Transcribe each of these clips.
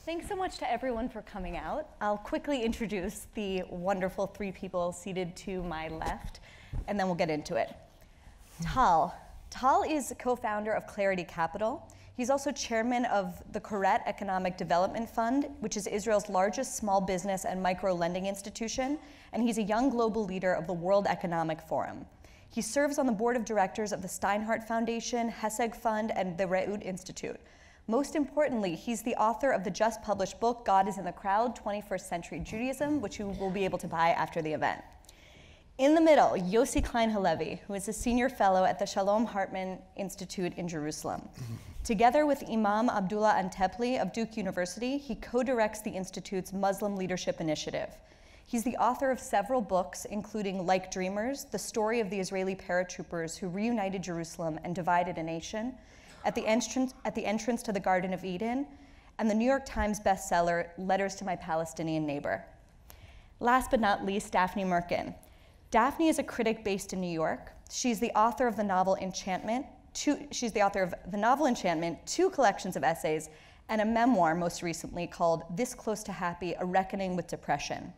Thanks so much to everyone for coming out. I'll quickly introduce the wonderful three people seated to my left, and then we'll get into it. Tal. Tal is co-founder of Clarity Capital. He's also chairman of the Koret Economic Development Fund, which is Israel's largest small business and micro-lending institution, and he's a young global leader of the World Economic Forum. He serves on the board of directors of the Steinhardt Foundation, Heseg Fund, and the Re'ut Institute. Most importantly, he's the author of the just published book, God is in the Crowd, 21st Century Judaism, which you will be able to buy after the event. In the middle, Yossi Klein Halevi, who is a senior fellow at the Shalom Hartman Institute in Jerusalem. Together with Imam Abdullah Antepli of Duke University, he co-directs the Institute's Muslim Leadership Initiative. He's the author of several books, including Like Dreamers, the story of the Israeli paratroopers who reunited Jerusalem and divided a nation, at the entrance to the Garden of Eden, and the New York Times bestseller, Letters to My Palestinian Neighbor. Last but not least, Daphne Merkin. Daphne is a critic based in New York. She's the author of the novel Enchantment, two collections of essays, and a memoir most recently called This Close to Happy, A Reckoning with Depression.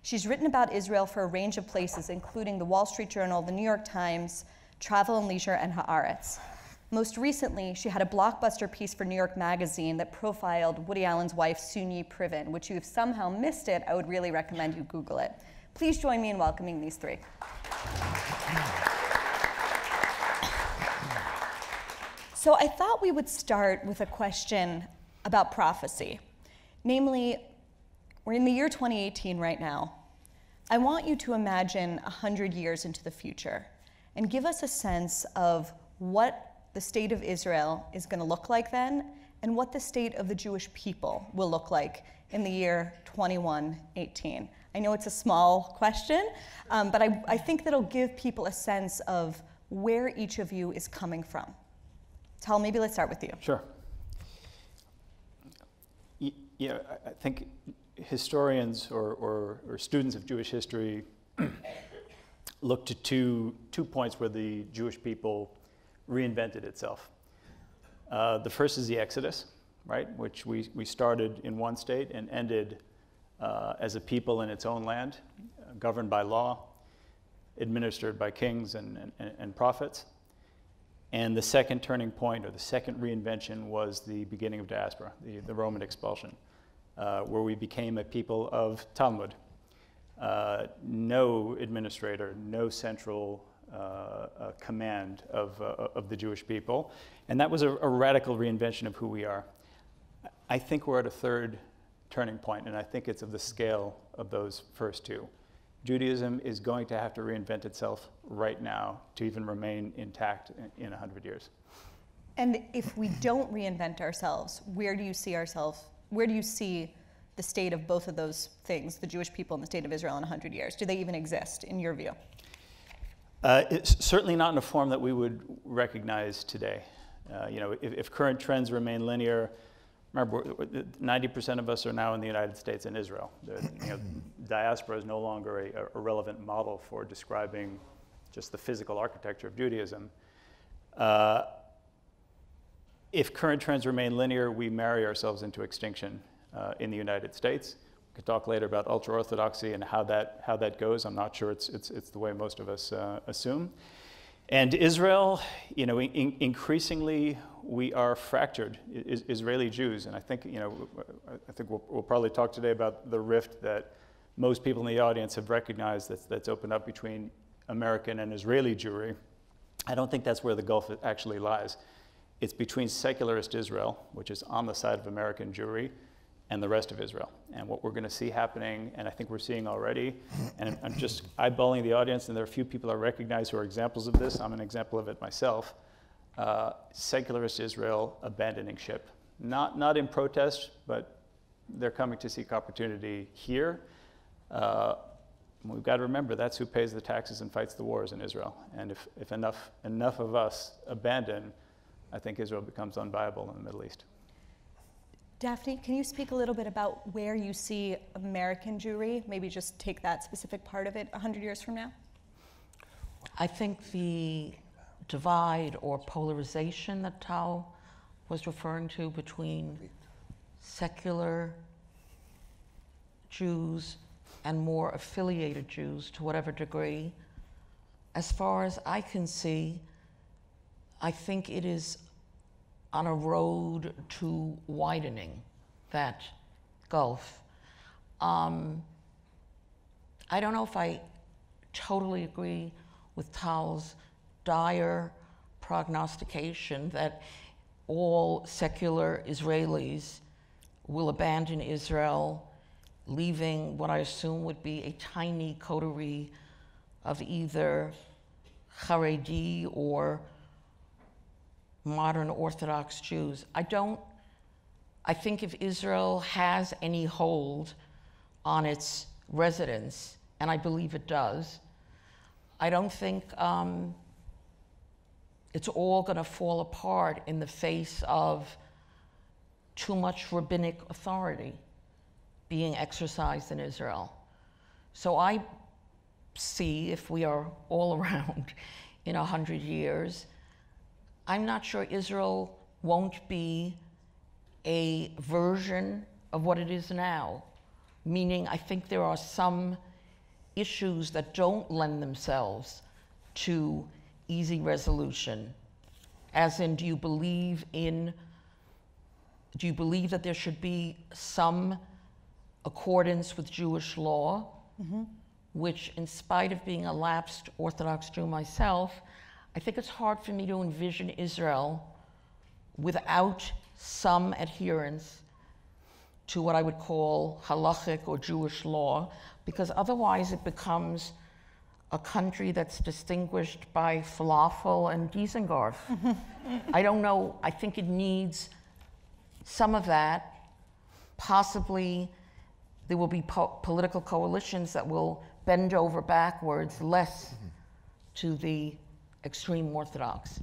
She's written about Israel for a range of places, including the Wall Street Journal, the New York Times, Travel and Leisure, and Haaretz. Most recently, she had a blockbuster piece for New York Magazine that profiled Woody Allen's wife, Soon-Yi Privin, which if somehow missed it, I would really recommend you Google it. Please join me in welcoming these three. So I thought we would start with a question about prophecy. Namely, we're in the year 2018 right now. I want you to imagine 100 years into the future and give us a sense of what the state of Israel is going to look like then, and what the state of the Jewish people will look like in the year 2118. I know it's a small question, but I think that'll give people a sense of where each of you is coming from. Tal, maybe let's start with you. Sure. Yeah, I think historians or students of Jewish history look to two points where the Jewish people reinvented itself. The first is the Exodus, right, which we started in one state and ended as a people in its own land, governed by law, administered by kings and prophets. And the second turning point, or the second reinvention, was the beginning of diaspora, the Roman expulsion, where we became a people of Talmud. No administrator, no central command of the Jewish people. And that was a radical reinvention of who we are. I think we're at a third turning point, and I think it's of the scale of those first two. Judaism is going to have to reinvent itself right now to even remain intact in 100 years. And if we don't reinvent ourselves, where do you see the state of both of those things, the Jewish people and the state of Israel, in 100 years? Do they even exist, in your view? It's certainly not in a form that we would recognize today. If current trends remain linear, remember, 90% of us are now in the United States and Israel. Diaspora is no longer a relevant model for describing just the physical architecture of Judaism. If current trends remain linear, we marry ourselves into extinction in the United States. We could talk later about ultra-Orthodoxy and how that goes. I'm not sure it's the way most of us assume. And Israel, increasingly we are fractured, Israeli Jews, and I think we'll probably talk today about the rift that most people in the audience have recognized that's opened up between American and Israeli Jewry. I don't think that's where the gulf actually lies. It's between secularist Israel, which is on the side of American Jewry, and the rest of Israel. And what we're going to see happening, and I think we're seeing already, and I'm just eyeballing the audience, and there are a few people I recognize who are examples of this. I'm an example of it myself. Secularist Israel abandoning ship. Not in protest, but they're coming to seek opportunity here. We've got to remember that's who pays the taxes and fights the wars in Israel. And if enough of us abandon, I think Israel becomes unviable in the Middle East. Daphne, can you speak a little bit about where you see American Jewry? Maybe just take that specific part of it 100 years from now? I think the divide or polarization that Tal was referring to between secular Jews and more affiliated Jews to whatever degree. As far as I can see, I think it is on a road to widening that gulf. I don't know if I totally agree with Tal's dire prognostication that all secular Israelis will abandon Israel, leaving what I assume would be a tiny coterie of either Haredi or modern Orthodox Jews. I think if Israel has any hold on its residents, and I believe it does, I don't think it's all going to fall apart in the face of too much rabbinic authority being exercised in Israel. So I see, if we are all around in 100 years, I'm not sure Israel won't be a version of what it is now. Meaning, I think there are some issues that don't lend themselves to easy resolution. As in, do you believe that there should be some accordance with Jewish law, which, in spite of being a lapsed Orthodox Jew myself, I think it's hard for me to envision Israel without some adherence to what I would call halachic or Jewish law, because otherwise it becomes a country that's distinguished by falafel and Dizengarf. I don't know, I think it needs some of that. Possibly there will be political coalitions that will bend over backwards less to the extreme Orthodox.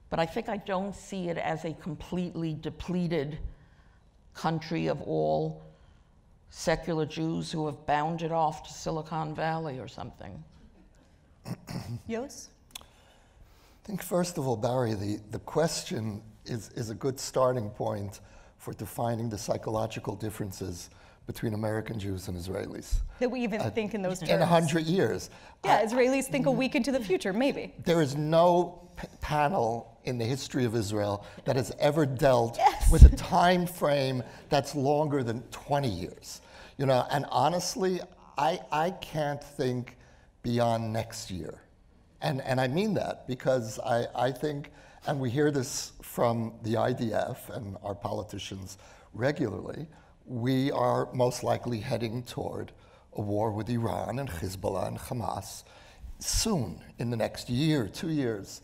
But I think I don't see it as a completely depleted country of all secular Jews who have bounded off to Silicon Valley or something. Yos? I think, first of all, Barry, the question is a good starting point for defining the psychological differences between American Jews and Israelis. That we even think in those terms. In 100 years. Yeah, Israelis think a week into the future, maybe. There is no panel in the history of Israel that has ever dealt with a time frame that's longer than 20 years. You know, and honestly, I can't think beyond next year. And I mean that because I think, and we hear this from the IDF and our politicians regularly, we are most likely heading toward a war with Iran and Hezbollah and Hamas soon, in the next year, 2 years.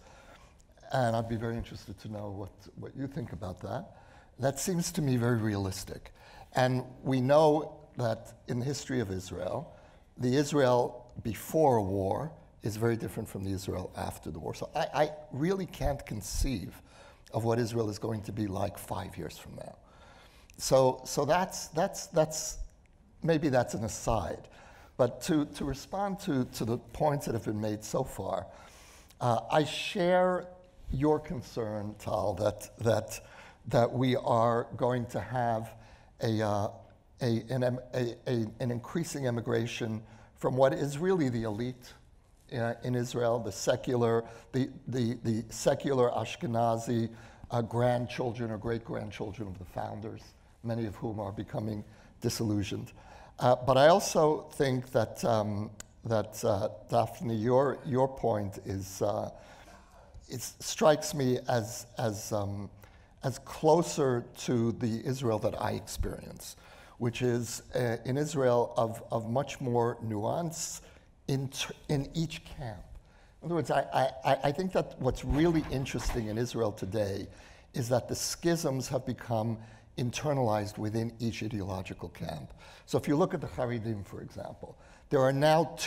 And I'd be very interested to know what you think about that. That seems to me very realistic. And we know that in the history of Israel, the Israel before a war is very different from the Israel after the war. So I really can't conceive of what Israel is going to be like 5 years from now. So that's maybe that's an aside. But to respond to the points that have been made so far, I share your concern, Tal, that we are going to have an increasing immigration from what is really the elite in Israel, the secular Ashkenazi grandchildren or great-grandchildren of the founders, many of whom are becoming disillusioned. But I also think that Daphne, your point is it strikes me as closer to the Israel that I experience, which is an Israel of much more nuance in each camp. In other words, I think that what's really interesting in Israel today is that the schisms have become internalized within each ideological camp. So if you look at the Haredim, for example, there are now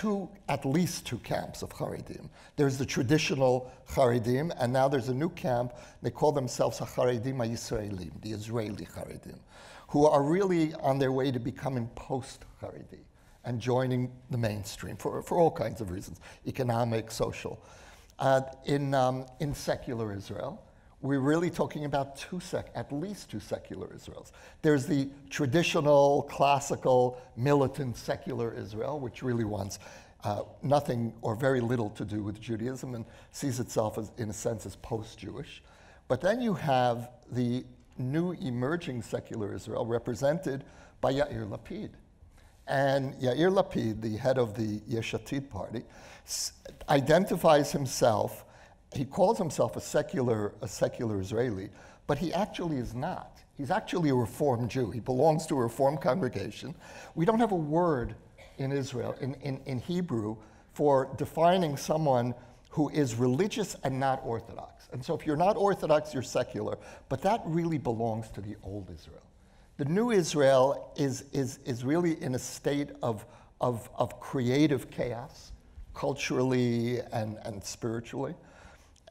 at least two camps of Haredim. There's the traditional Haredim, and now there's a new camp. They call themselves Haredim HaYisraelim, the Israeli Haredim, who are really on their way to becoming post-Haredi and joining the mainstream for all kinds of reasons, economic, social. In secular Israel, we're really talking about at least two secular Israels. There's the traditional, classical, militant secular Israel, which really wants nothing or very little to do with Judaism and sees itself as, in a sense, as post-Jewish. But then you have the new emerging secular Israel represented by Yair Lapid. And Yair Lapid, the head of the Yesh Atid party, identifies himself, he calls himself a secular Israeli, but he actually is not. He's actually a Reform Jew. He belongs to a Reform congregation. We don't have a word in Israel, in Hebrew, for defining someone who is religious and not Orthodox. And so if you're not Orthodox, you're secular. But that really belongs to the old Israel. The new Israel is really in a state of creative chaos, culturally and spiritually.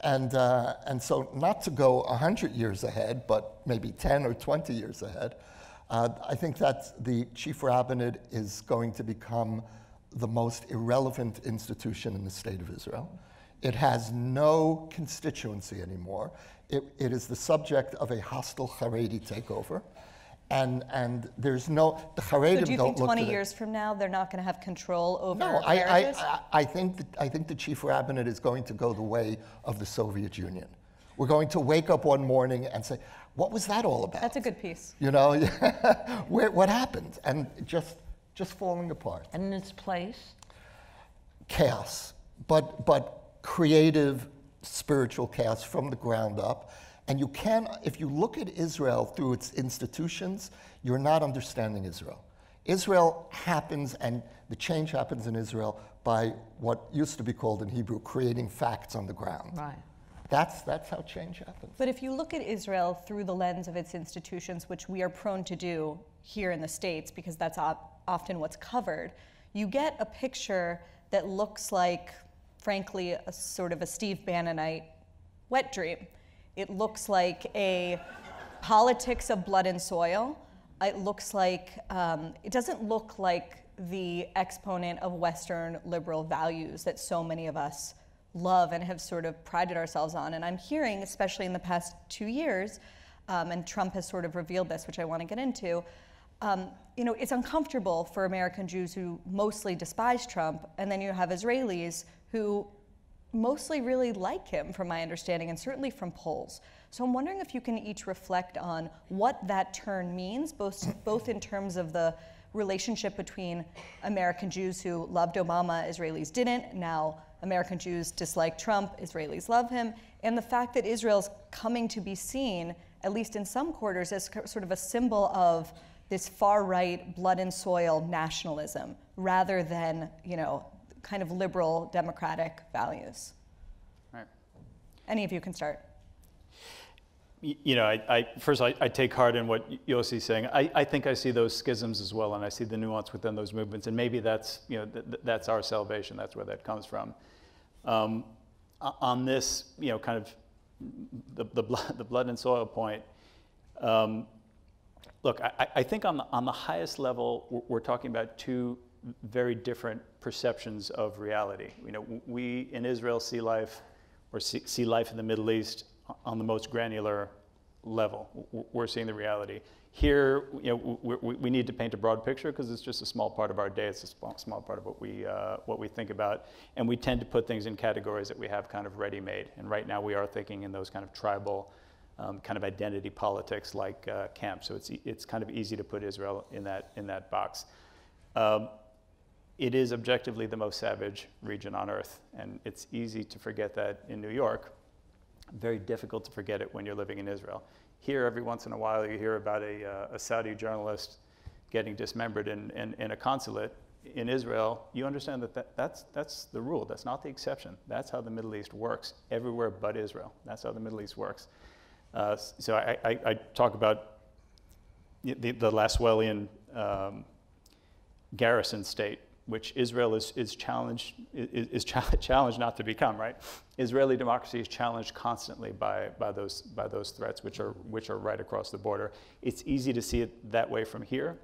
And so not to go 100 years ahead, but maybe 10 or 20 years ahead, I think that the chief rabbinate is going to become the most irrelevant institution in the state of Israel. It has no constituency anymore. It is the subject of a hostile Haredi takeover. And there's no, the Haredim So do you don't think look 20 to years from now they're not going to have control over marriages? I think the chief rabbinate is going to go the way of the Soviet Union. We're going to wake up one morning and say, what was that all about? That's a good piece. You know, what happened? And just falling apart. And in its place? Chaos, but creative, spiritual chaos from the ground up. And you can, if you look at Israel through its institutions, you're not understanding Israel. Israel happens, and the change happens in Israel by what used to be called in Hebrew, creating facts on the ground. Right. That's how change happens. But if you look at Israel through the lens of its institutions, which we are prone to do here in the States, because that's often what's covered, you get a picture that looks like, frankly, a sort of a Steve Bannonite wet dream. It looks like a politics of blood and soil. It looks like, it doesn't look like the exponent of Western liberal values that so many of us love and have sort of prided ourselves on. And I'm hearing, especially in the past 2 years, and Trump has sort of revealed this, which I want to get into, you know, it's uncomfortable for American Jews who mostly despise Trump, and then you have Israelis who mostly really like him, from my understanding, and certainly from polls. So I'm wondering if you can each reflect on what that turn means, both in terms of the relationship between American Jews who loved Obama, Israelis didn't, now American Jews dislike Trump, Israelis love him, and the fact that Israel's coming to be seen, at least in some quarters, as sort of a symbol of this far-right, blood and soil nationalism, rather than, you know, kind of liberal democratic values. Right. Any of you can start. You know, I take heart in what Yossi's saying. I think I see those schisms as well, and I see the nuance within those movements, and maybe that's, you know, that's our salvation. That's where that comes from. On this, you know, kind of the blood and soil point. Look, I think on the highest level, we're talking about two very different perceptions of reality. You know, we in Israel see life, or see life in the Middle East on the most granular level. We're seeing the reality. Here, you know, we need to paint a broad picture because it's just a small part of our day. It's a small part of what we think about, and we tend to put things in categories that we have kind of ready-made. And right now, we are thinking in those kind of tribal, kind of identity politics like camps. So it's kind of easy to put Israel in that box. It is objectively the most savage region on earth, and it's easy to forget that in New York. Very difficult to forget it when you're living in Israel. Here, every once in a while, you hear about a Saudi journalist getting dismembered in a consulate. In Israel, you understand that's the rule. That's not the exception. That's how the Middle East works everywhere but Israel. That's how the Middle East works. So I talk about the Laswellian garrison state, which Israel is challenged not to become, right? Israeli democracy is challenged constantly by those threats, which are right across the border. It's easy to see it that way from here.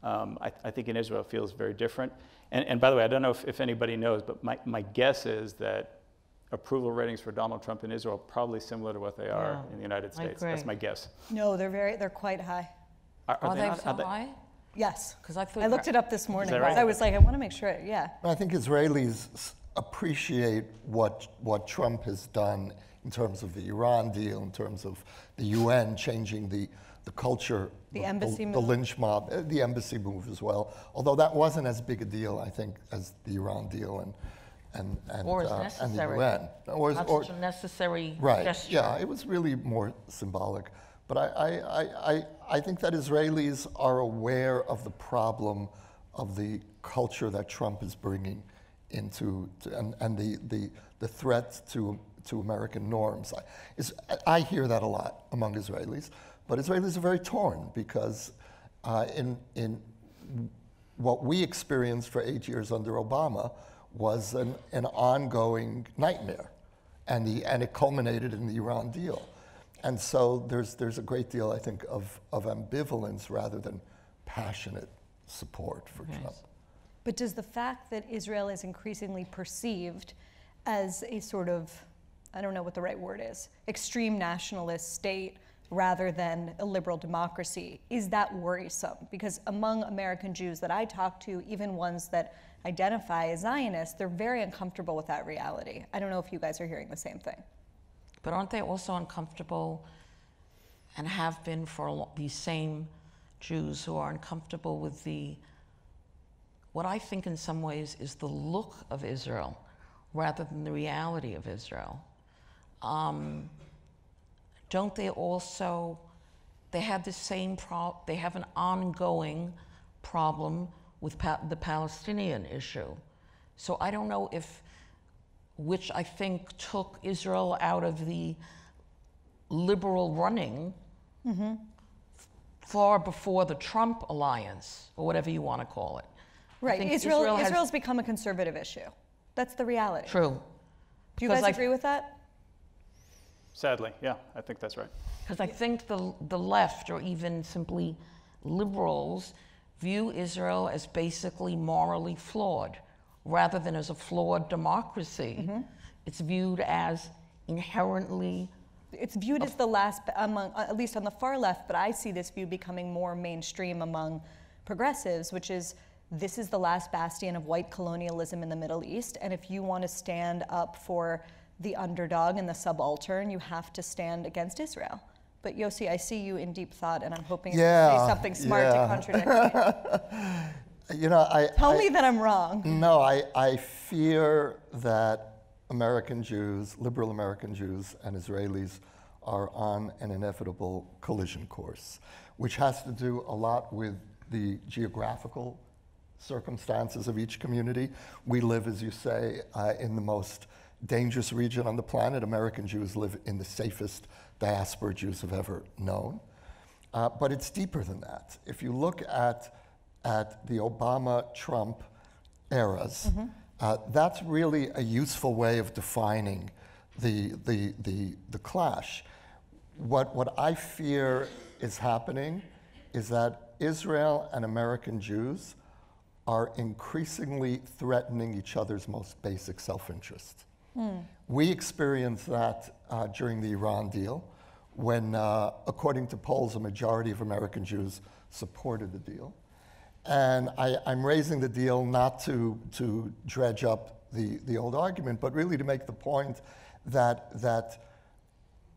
I think in Israel it feels very different. And by the way, I don't know if anybody knows, but my guess is that approval ratings for Donald Trump in Israel probably similar to what they are in the United States. That's my guess. No, they're quite high. Are they so high? Yes. Because I looked it up this morning. Right? I was like, I want to make sure. Yeah. I think Israelis appreciate what Trump has done in terms of the Iran deal, in terms of the UN changing the culture, the embassy move, the lynch mob, the embassy move as well. Although that wasn't as big a deal, I think, as the Iran deal and the UN. Not such a necessary gesture. Yeah, it was really more symbolic. But I think that Israelis are aware of the problem of the culture that Trump is bringing into and the threat to American norms. I hear that a lot among Israelis, but Israelis are very torn because in what we experienced for 8 years under Obama was an ongoing nightmare, and it culminated in the Iran deal. And so there's a great deal, I think, of ambivalence rather than passionate support for Trump. But does the fact that Israel is increasingly perceived as a sort of, I don't know what the right word is, extreme nationalist state rather than a liberal democracy, is that worrisome? Because among American Jews that I talk to, even ones that identify as Zionists, they're very uncomfortable with that reality. I don't know if you guys are hearing the same thing. But aren't they also uncomfortable, and have been for these same Jews who are uncomfortable with what I think in some ways is the look of Israel rather than the reality of Israel? Don't they also, they have the same they have an ongoing problem with the Palestinian issue. So I don't know which I think took Israel out of the liberal running far before the Trump alliance, or whatever you want to call it. Right, Israel's become a conservative issue. That's the reality. True. Do you guys agree with that? Sadly, yeah, I think that's right. Because I think the left, or even simply liberals, view Israel as basically morally flawed. Rather than as a flawed democracy, it's viewed as inherently... It's viewed as the last, at least on the far left, but I see this view becoming more mainstream among progressives, which is this is the last bastion of white colonialism in the Middle East, and if you want to stand up for the underdog and the subaltern, you have to stand against Israel. But Yossi, I see you in deep thought, and I'm hoping you say something smart to contradict me. You know, Tell me that I'm wrong. No, I fear that American Jews, liberal American Jews, and Israelis are on an inevitable collision course, which has to do a lot with the geographical circumstances of each community. We live, as you say, in the most dangerous region on the planet. American Jews live in the safest diaspora Jews have ever known. But it's deeper than that. If you look at the Obama-Trump eras, that's really a useful way of defining the clash. What I fear is happening is that Israel and American Jews are increasingly threatening each other's most basic self-interest. We experienced that during the Iran deal, when, according to polls, a majority of American Jews supported the deal. And I'm raising the deal not to dredge up the old argument, but really to make the point that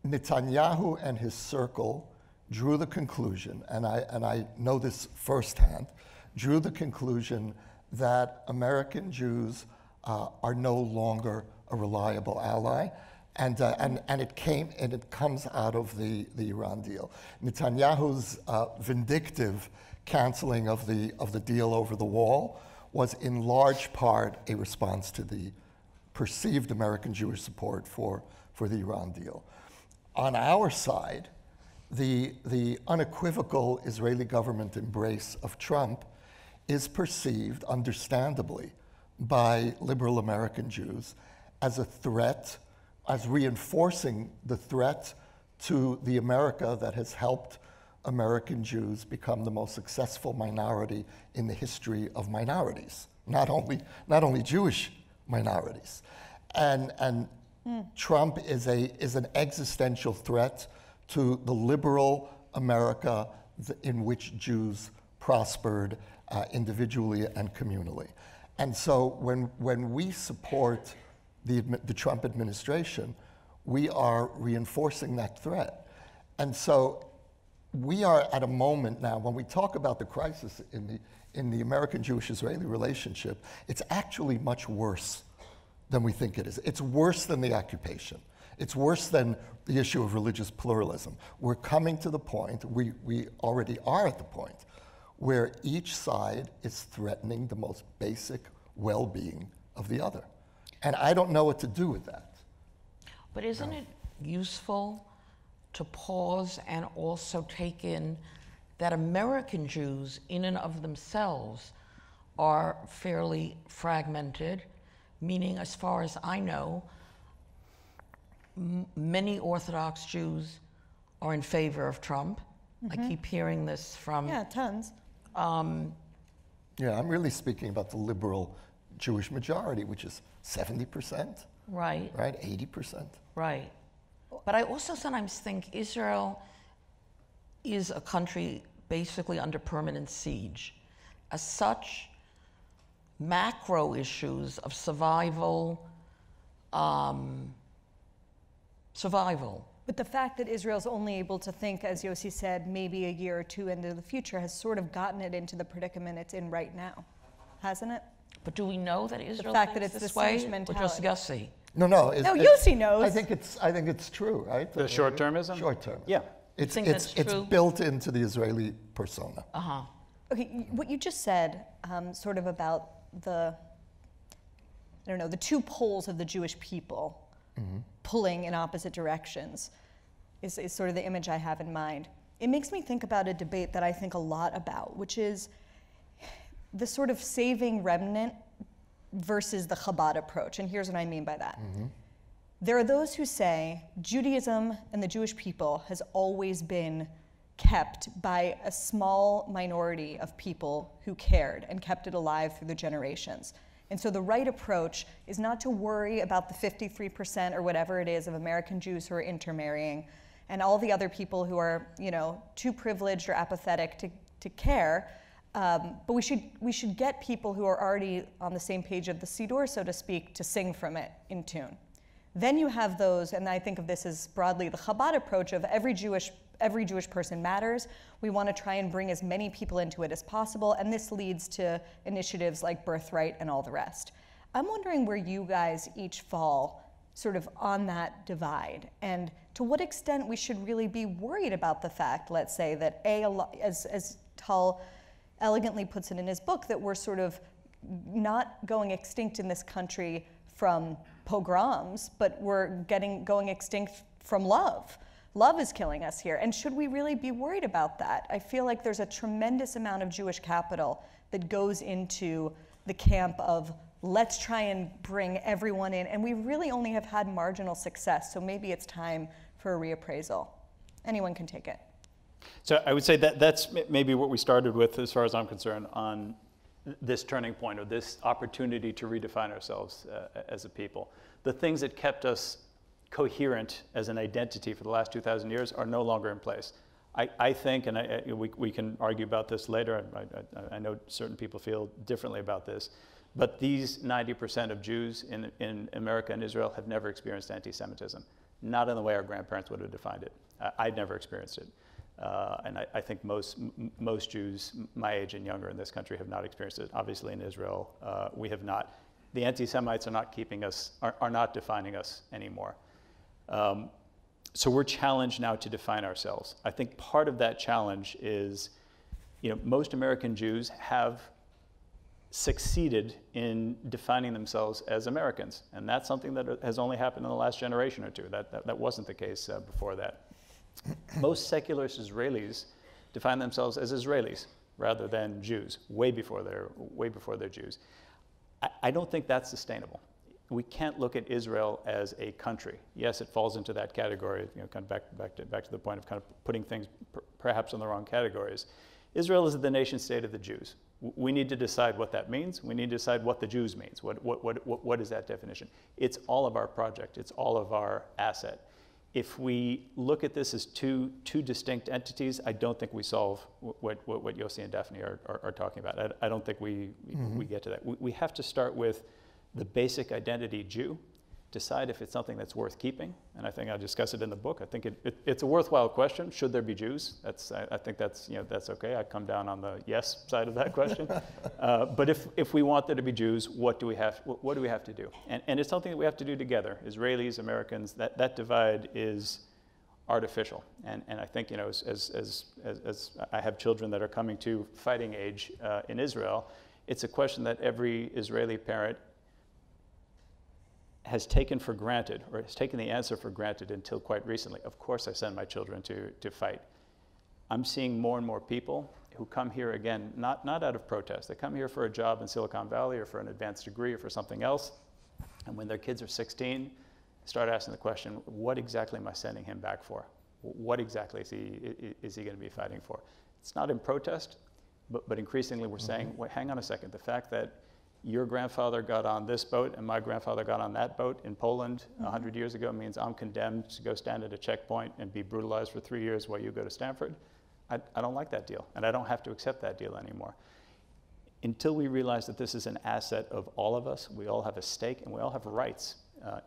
Netanyahu and his circle drew the conclusion, and I know this firsthand, drew the conclusion that American Jews are no longer a reliable ally, and it comes out of the Iran deal. Netanyahu's vindictive canceling of the deal over the wall was in large part a response to the perceived American Jewish support for the Iran deal. On our side, the unequivocal Israeli government embrace of Trump is perceived, understandably, by liberal American Jews as a threat, as reinforcing the threat to the America that has helped American Jews become the most successful minority in the history of minorities, not only Jewish minorities. And Trump is an existential threat to the liberal America in which Jews prospered individually and communally. And so when we support the Trump administration, we are reinforcing that threat. And so we are at a moment now, when we talk about the crisis in the American Jewish-Israeli relationship, it's actually much worse than we think it is. It's worse than the occupation. It's worse than the issue of religious pluralism. We're coming to the point, we already are at the point, where each side is threatening the most basic well-being of the other. And I don't know what to do with that. But isn't it useful to pause and also take in that American Jews in and of themselves are fairly fragmented, meaning, as far as I know, many Orthodox Jews are in favor of Trump. I keep hearing this from... Yeah, tons. Yeah, I'm really speaking about the liberal Jewish majority, which is 70%. Right. Right, 80%. Right. But I also sometimes think Israel is a country basically under permanent siege. As such, macro issues of survival. But the fact that Israel's only able to think, as Yossi said, maybe a year or two into the future has sort of gotten it into the predicament it's in right now, hasn't it? But do we know that Israel fact thinks that it's this the way, siege or just mentality. Yossi? No. No, Yossi knows. I think it's true, right? The short-termism? Short-term. Yeah. It's think that's true? built into the Israeli persona. Uh-huh. Okay, what you just said, sort of about the two poles of the Jewish people pulling in opposite directions, is sort of the image I have in mind. It makes me think about a debate that I think a lot about, which is the sort of saving remnant versus the Chabad approach. And here's what I mean by that. There are those who say Judaism and the Jewish people has always been kept by a small minority of people who cared and kept it alive through the generations. And so the right approach is not to worry about the 53% or whatever it is of American Jews who are intermarrying and all the other people who are, too privileged or apathetic to care. But we should get people who are already on the same page of the Siddur, so to speak, to sing from it in tune. Then you have those, and I think of this as broadly the Chabad approach of every Jewish person matters. We want to try and bring as many people into it as possible, and this leads to initiatives like Birthright and all the rest. I'm wondering where you guys each fall sort of on that divide, and to what extent we should really be worried about the fact, let's say, that as Tal elegantly puts it in his book, that we're sort of not going extinct in this country from pogroms, but we're going extinct from love. Love is killing us here. And should we really be worried about that? I feel like there's a tremendous amount of Jewish capital that goes into the camp of let's try and bring everyone in. And we really only have had marginal success, so maybe it's time for a reappraisal. Anyone can take it. So I would say that's maybe what we started with, as far as I'm concerned, on this turning point, or this opportunity to redefine ourselves as a people. The things that kept us coherent as an identity for the last 2,000 years are no longer in place. I think, and we can argue about this later, I know certain people feel differently about this, but these 90% of Jews in America and Israel have never experienced anti-Semitism, not in the way our grandparents would have defined it. I'd never experienced it. And I think most Jews my age and younger in this country have not experienced it. Obviously in Israel, we have not. The anti-Semites are not defining us anymore. So we're challenged now to define ourselves. I think part of that challenge is, most American Jews have succeeded in defining themselves as Americans. And that's something that has only happened in the last generation or two. That wasn't the case before that. Most secularist Israelis define themselves as Israelis rather than Jews, way before they're Jews. I don't think that's sustainable. We can't look at Israel as a country. Yes, it falls into that category, kind of back to the point of kind of putting things perhaps in the wrong categories. Israel is the nation state of the Jews. We need to decide what that means. We need to decide what the Jews means. What is that definition? It's all of our project. It's all of our asset. If we look at this as two distinct entities, I don't think we solve what Yossi and Daphne are talking about. I don't think we get to that. We have to start with the basic identity Jew, decide if it's something that's worth keeping, and I think I discuss it in the book. I think it's a worthwhile question. Should there be Jews? I think that's okay. I come down on the yes side of that question. But if we want there to be Jews, what do we have to do? And it's something that we have to do together. Israelis, Americans. That divide is artificial. And I think as I have children that are coming to fighting age in Israel, it's a question that every Israeli parent has taken for granted, or has taken the answer for granted until quite recently. Of course I send my children to fight. I'm seeing more and more people who come here, again, not out of protest. They come here for a job in Silicon Valley or for an advanced degree or for something else. And when their kids are 16, start asking the question, what exactly am I sending him back for? What exactly is he going to be fighting for? It's not in protest, but increasingly we're saying, wait, hang on a second. The fact that your grandfather got on this boat and my grandfather got on that boat in Poland 100 years ago means I'm condemned to go stand at a checkpoint and be brutalized for 3 years while you go to Stanford. I don't like that deal, and I don't have to accept that deal anymore. Until we realize that this is an asset of all of us, we all have a stake and we all have rights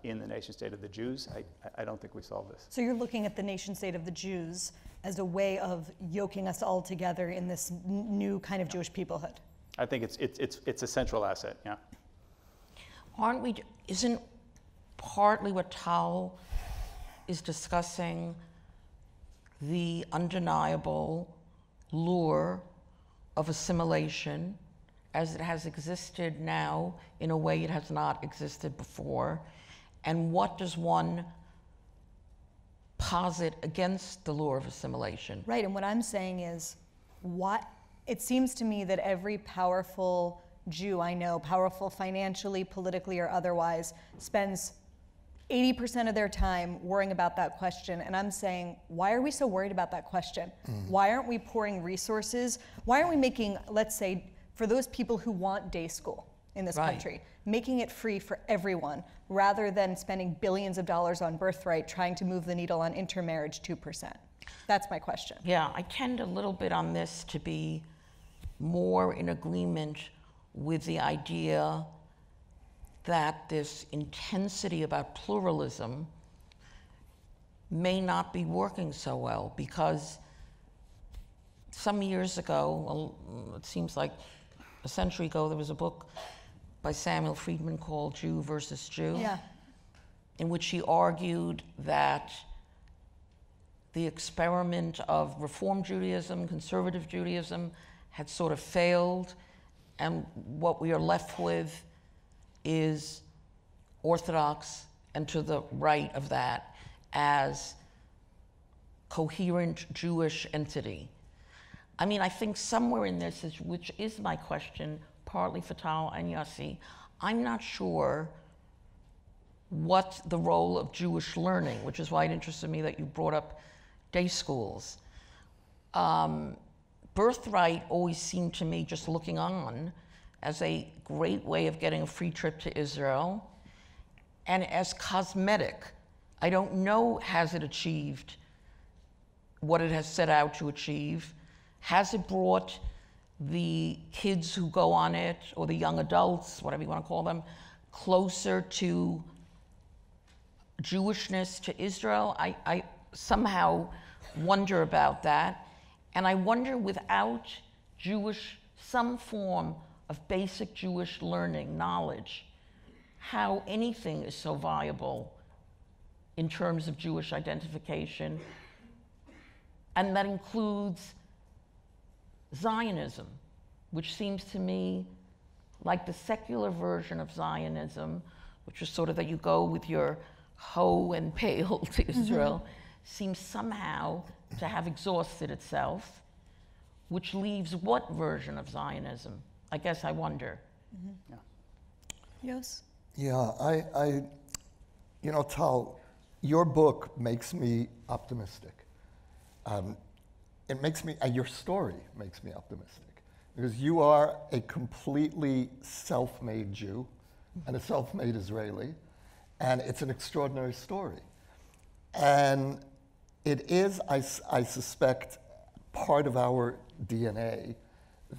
in the nation state of the Jews, I don't think we solve this. So you're looking at the nation state of the Jews as a way of yoking us all together in this new kind of Jewish peoplehood? I think it's a central asset, yeah. Isn't partly what Tal is discussing the undeniable lure of assimilation as it has existed now in a way it has not existed before? And what does one posit against the lure of assimilation? Right, and what I'm saying is, it seems to me that every powerful Jew I know, powerful financially, politically, or otherwise, spends 80% of their time worrying about that question. And I'm saying, why are we so worried about that question? Why aren't we pouring resources? Why aren't we making, let's say, for those people who want day school in this country, making it free for everyone, rather than spending billions of dollars on birthright trying to move the needle on intermarriage 2%? That's my question. Yeah, I tend a little bit on this to be more in agreement with the idea that this intensity about pluralism may not be working so well, because some years ago, well, it seems like a century ago, there was a book by Samuel Friedman called Jew versus Jew, in which he argued that the experiment of Reform Judaism, conservative Judaism, had sort of failed, and what we are left with is Orthodox, and to the right of that, as coherent Jewish entity. I mean, I think somewhere in this, which is my question, partly for Tal and Yossi, I'm not sure what the role of Jewish learning, which is why it interested me that you brought up day schools. Birthright always seemed to me, just looking on, as a great way of getting a free trip to Israel, and as cosmetic. I don't know, has it achieved what it has set out to achieve? Has it brought the kids who go on it, or the young adults, whatever you want to call them, closer to Jewishness, to Israel? I somehow wonder about that. And I wonder, without some form of basic Jewish learning, knowledge, how anything is so viable in terms of Jewish identification. And that includes Zionism, which seems to me like the secular version of Zionism, which is sort of that you go with your hoe and pail to Israel, seems somehow to have exhausted itself, which leaves what version of Zionism? I guess I wonder. Yes? Yeah, Tal, your book makes me optimistic. it makes me, your story makes me optimistic, because you are a completely self-made Jew and a self-made Israeli, and it's an extraordinary story. And it is, I suspect, part of our DNA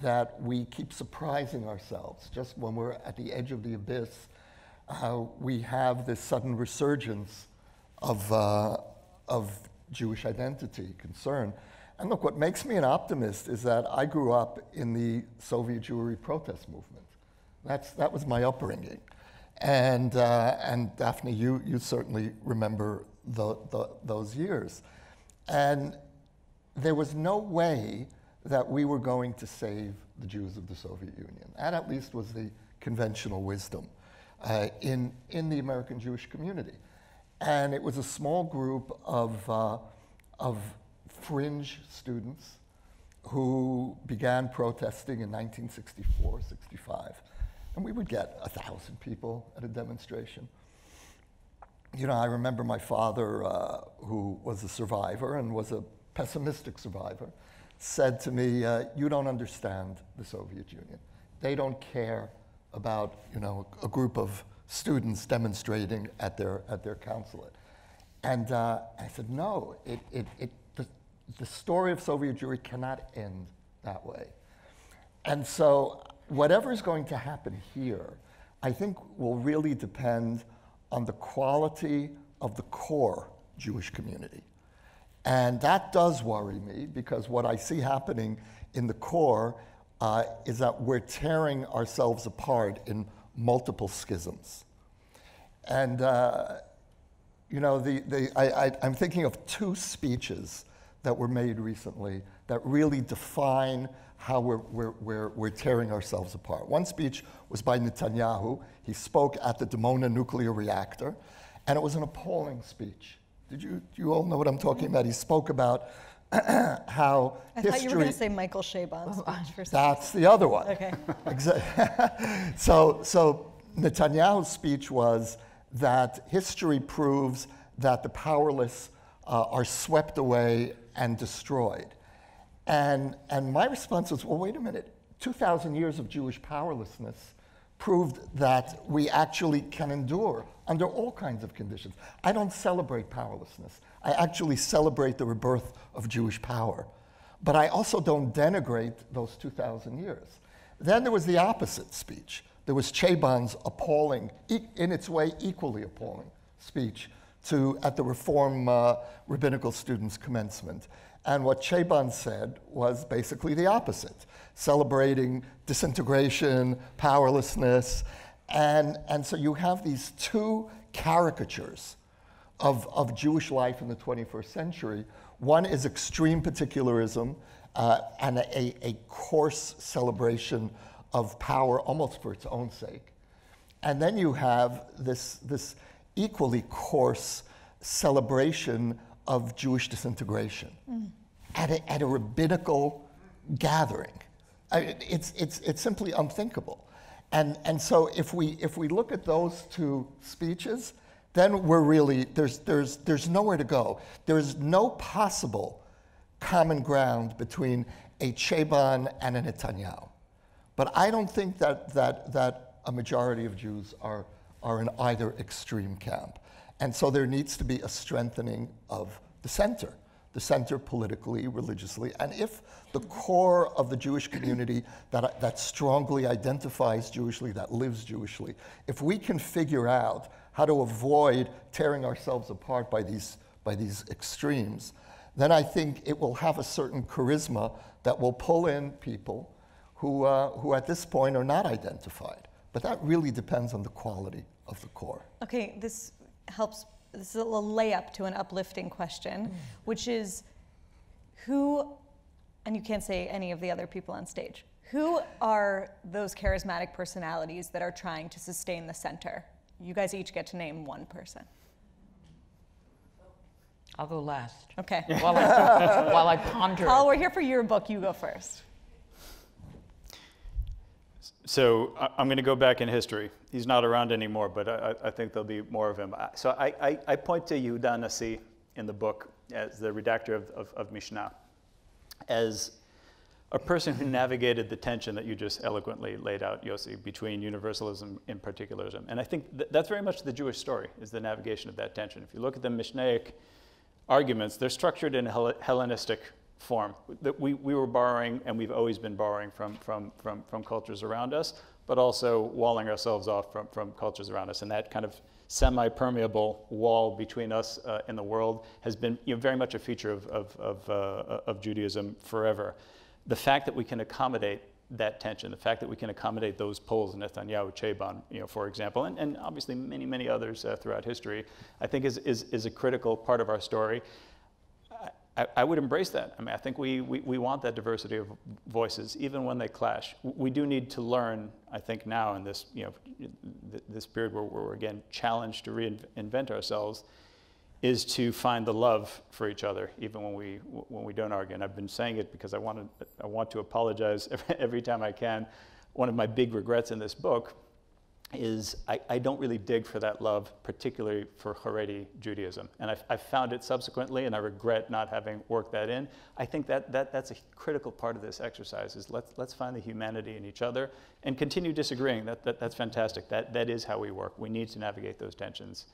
that we keep surprising ourselves. Just when we're at the edge of the abyss, we have this sudden resurgence of Jewish identity, concern. And look, what makes me an optimist is that I grew up in the Soviet Jewry protest movement. That was my upbringing. And Daphne, you certainly remember those years. And there was no way that we were going to save the Jews of the Soviet Union. That at least was the conventional wisdom in the American Jewish community. And it was a small group of fringe students who began protesting in 1964, 65. And we would get 1,000 people at a demonstration. You know, I remember my father, who was a survivor and was a pessimistic survivor, said to me, you don't understand the Soviet Union. They don't care about, you know, a group of students demonstrating at their consulate. And I said, no, the story of Soviet Jewry cannot end that way. And so whatever is going to happen here, I think will really depend on the quality of the core Jewish community. And that does worry me, because what I see happening in the core is that we're tearing ourselves apart in multiple schisms. And you know, I'm thinking of two speeches that were made recently that really define how we're tearing ourselves apart. One speech was by Netanyahu. He spoke at the Dimona nuclear reactor, and it was an appalling speech. Do you all know what I'm talking about? He spoke about how I history... thought you were going to say Michael Chabon's speech for some That's the other one. Okay. So Netanyahu's speech was that history proves that the powerless are swept away and destroyed. And my response was, well, wait a minute. 2,000 years of Jewish powerlessness proved that we actually can endure under all kinds of conditions. I don't celebrate powerlessness. I actually celebrate the rebirth of Jewish power. But I also don't denigrate those 2,000 years. Then there was the opposite speech. There was Chabon's appalling, in its way equally appalling, speech at the Reform Rabbinical Students' Commencement. And what Chabon said was basically the opposite, celebrating disintegration, powerlessness. And so you have these two caricatures of Jewish life in the 21st century. One is extreme particularism and a coarse celebration of power almost for its own sake. And then you have this equally coarse celebration of Jewish disintegration at a rabbinical gathering. It's simply unthinkable. And so if we look at those two speeches, then we're really, there's nowhere to go. There is no possible common ground between a Chabon and a Netanyahu. But I don't think that a majority of Jews are in either extreme camp. And so there needs to be a strengthening of the center politically, religiously. And if the core of the Jewish community that strongly identifies Jewishly, that lives Jewishly, if we can figure out how to avoid tearing ourselves apart by these extremes, then I think it will have a certain charisma that will pull in people who at this point are not identified. But that really depends on the quality of the core. Okay, this helps. This is a little layup to an uplifting question, which is who, and you can't say any of the other people on stage, who are those charismatic personalities that are trying to sustain the center? You guys each get to name one person. I'll go last. Okay. While I ponder. Tal, we're here for your book. You go first. So I'm going to go back in history. He's not around anymore, but I think there'll be more of him. So I point to Yehuda Nasi in the book as the redactor of Mishnah. as a person who navigated the tension that you just eloquently laid out, Yossi, between universalism and particularism. And I think that's very much the Jewish story, is the navigation of that tension. If you look at the Mishnaic arguments, they're structured in a Hellenistic form. That we were borrowing, and we've always been borrowing from cultures around us, but also walling ourselves off from cultures around us. And that kind of semi-permeable wall between us and the world has been very much a feature of Judaism forever. The fact that we can accommodate that tension, the fact that we can accommodate those poles, Netanyahu, Cheban, for example, and obviously many, many others throughout history, I think is a critical part of our story. I would embrace that. I mean, I think we want that diversity of voices, even when they clash. We do need to learn, I think now in this, this period where we're again challenged to reinvent ourselves, is to find the love for each other, even when we don't argue. And I've been saying it because I want to apologize every time I can. One of my big regrets in this book is I don't really dig for that love, particularly for Haredi Judaism. And I've found it subsequently, and I regret not having worked that in. I think that's a critical part of this exercise, is let's find the humanity in each other and continue disagreeing. That's fantastic. That is how we work. We need to navigate those tensions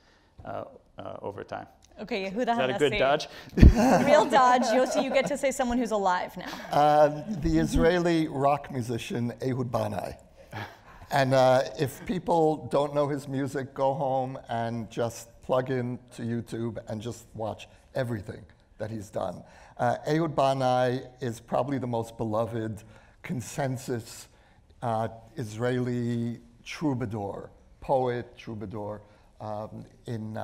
over time. Okay, Yehuda, is that a good dodge? Real dodge. Yossi, you get to say someone who's alive now. The Israeli rock musician Ehud Banai. And if people don't know his music, go home and just plug in to YouTube and just watch everything that he's done. Ehud Banai is probably the most beloved consensus Israeli troubadour, poet, troubadour, in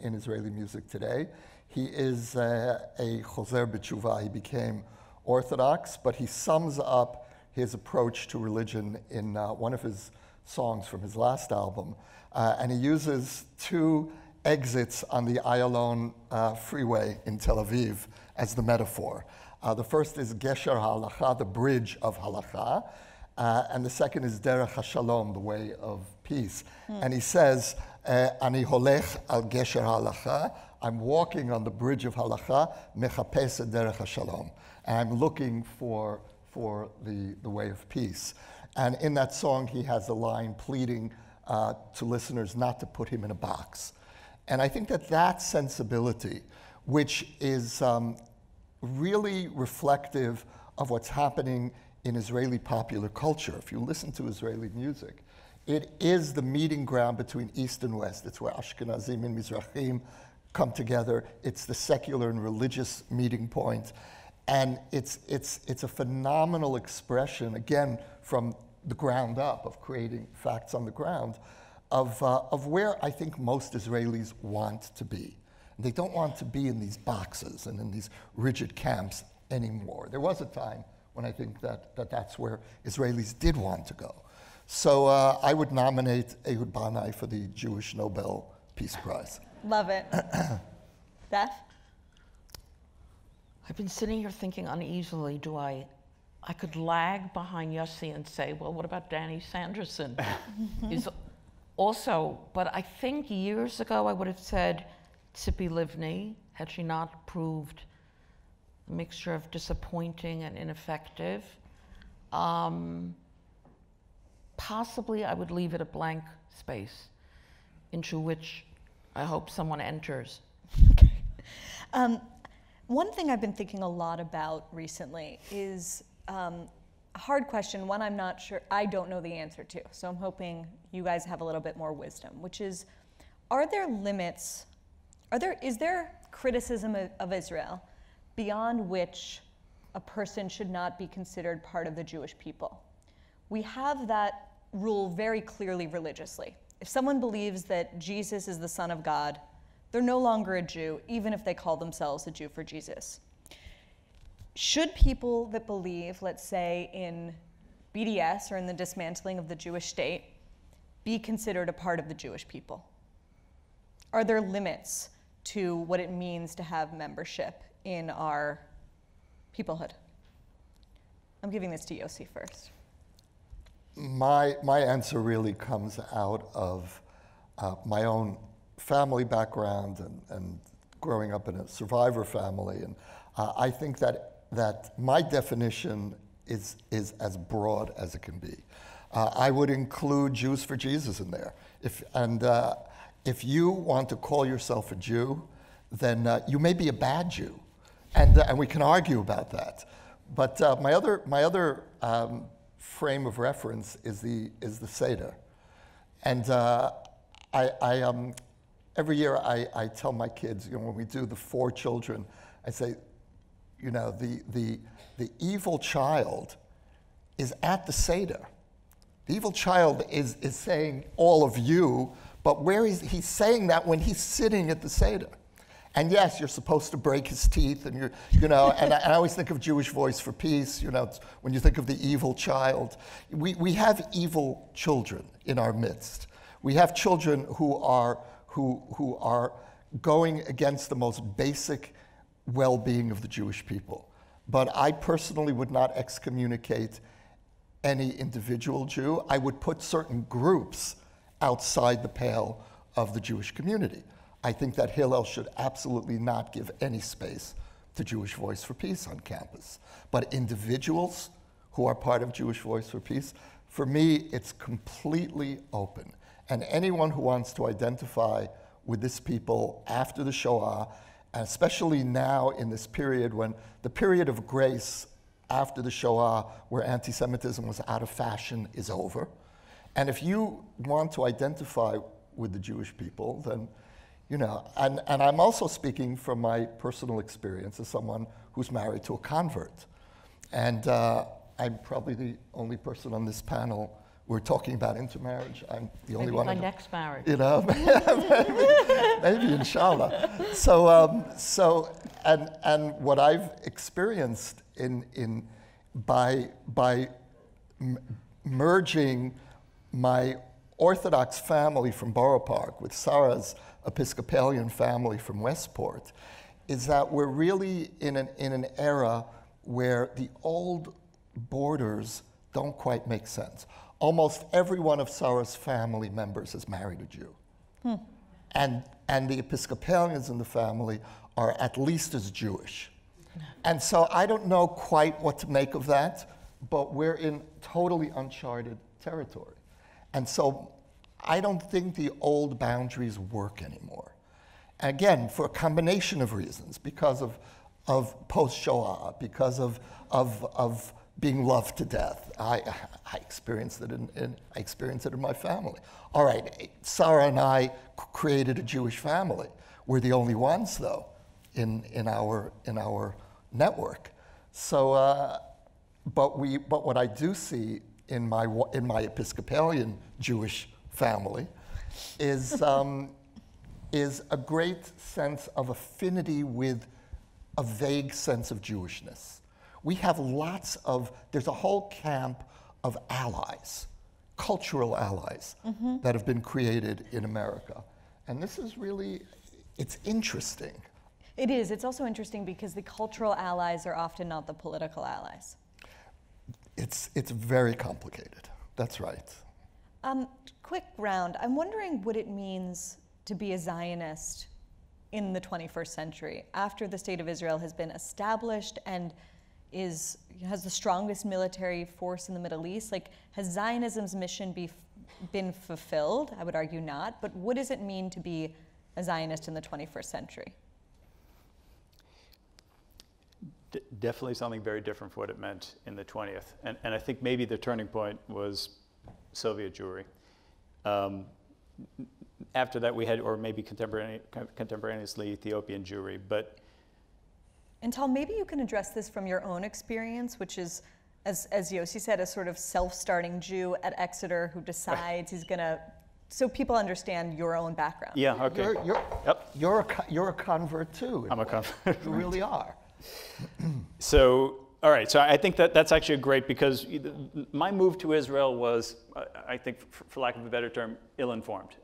Israeli music today. He is a chozer b'tshuva. He became Orthodox, but he sums up his approach to religion in one of his songs from his last album. And he uses two exits on the Ayalon freeway in Tel Aviv as the metaphor. The first is Gesher HaHalacha, the bridge of Halacha, and the second is Derech HaShalom, the way of peace. And he says, Ani holech al Gesher HaHalacha, I'm walking on the bridge of Halacha, mechapes et Derech HaShalom, and I'm looking for the way of peace. And in that song, he has a line pleading to listeners not to put him in a box. And I think that sensibility, which is really reflective of what's happening in Israeli popular culture. If you listen to Israeli music, it is the meeting ground between East and West. It's where Ashkenazim and Mizrahim come together. It's the secular and religious meeting point. And it's a phenomenal expression, again, from the ground up, of creating facts on the ground, of where I think most Israelis want to be. They don't want to be in these boxes and in these rigid camps anymore. There was a time when I think that's where Israelis did want to go. So I would nominate Ehud Banai for the Jewish Nobel Peace Prize. Love it. Beth? I've been sitting here thinking uneasily, I could lag behind Yossi and say, well, what about Danny Sanderson? Is also, but I think years ago I would have said Tzipi Livni, had she not proved a mixture of disappointing and ineffective. Possibly I would leave it a blank space into which I hope someone enters. Okay. One thing I've been thinking a lot about recently is a hard question, one I'm not sure, I don't know the answer to. So I'm hoping you guys have a little bit more wisdom, which is, are there limits, is there criticism of Israel beyond which a person should not be considered part of the Jewish people? We have that rule very clearly religiously. If someone believes that Jesus is the Son of God, they're no longer a Jew, even if they call themselves a Jew for Jesus. Should people that believe, let's say, in BDS or in the dismantling of the Jewish state, be considered a part of the Jewish people? Are there limits to what it means to have membership in our peoplehood? I'm giving this to Yossi first. My answer really comes out of my own family background and growing up in a survivor family. And I think that that my definition is as broad as it can be. I would include Jews for Jesus in there. If you want to call yourself a Jew, then you may be a bad Jew, and we can argue about that. But my other frame of reference is the Seder, and every year I tell my kids, when we do the 4 children, I say, the evil child is at the Seder. The evil child is saying all of you, but where is he's saying that when he's sitting at the Seder? And yes, you're supposed to break his teeth, and and I always think of Jewish Voice for Peace. When you think of the evil child, we have evil children in our midst. We have children who are going against the most basic well-being of the Jewish people. But I personally would not excommunicate any individual Jew. I would put certain groups outside the pale of the Jewish community. I think that Hillel should absolutely not give any space to Jewish Voice for Peace on campus. But individuals who are part of Jewish Voice for Peace, for me, it's completely open. And anyone who wants to identify with this people after the Shoah, and especially now in this period when the period of grace after the Shoah, where anti-Semitism was out of fashion, is over. And if you want to identify with the Jewish people, then, and I'm also speaking from my personal experience as someone who's married to a convert. And I'm probably the only person on this panel. We're talking about intermarriage. I'm the only one. Maybe my next marriage. Maybe inshallah. So what I've experienced by merging my Orthodox family from Borough Park with Sarah's Episcopalian family from Westport is that we're really in an era where the old borders don't quite make sense. Almost every one of Sarah's family members has married a Jew. And the Episcopalians in the family are at least as Jewish. And so I don't know quite what to make of that, but we're in totally uncharted territory. And so I don't think the old boundaries work anymore. Again, for a combination of reasons, because of post-Shoah, because of being loved to death. I experienced it in my family. All right, Sarah and I created a Jewish family. We're the only ones, though, in our network. So, but what I do see in my Episcopalian Jewish family is a great sense of affinity with a vague sense of Jewishness. We have there's a whole camp of allies, cultural allies, that have been created in America. And this is really, it's interesting. It is. It's also interesting because the cultural allies are often not the political allies. It's very complicated. That's right. Quick round. I'm wondering what it means to be a Zionist in the 21st century after the State of Israel has been established and has the strongest military force in the Middle East. Like, has Zionism's mission been fulfilled? I would argue not. But what does it mean to be a Zionist in the 21st century? Definitely something very different from what it meant in the 20th. And I think maybe the turning point was Soviet Jewry. After that we had, or maybe contemporaneously, Ethiopian Jewry. And Tal, maybe you can address this from your own experience, which is, as Yossi said, a sort of self-starting Jew at Exeter who decides he's going to, so people understand your own background. Yeah, okay. You're a convert too. I'm a convert. You really are. So, all right, so I think that's actually great because my move to Israel was, I think, for lack of a better term, ill-informed.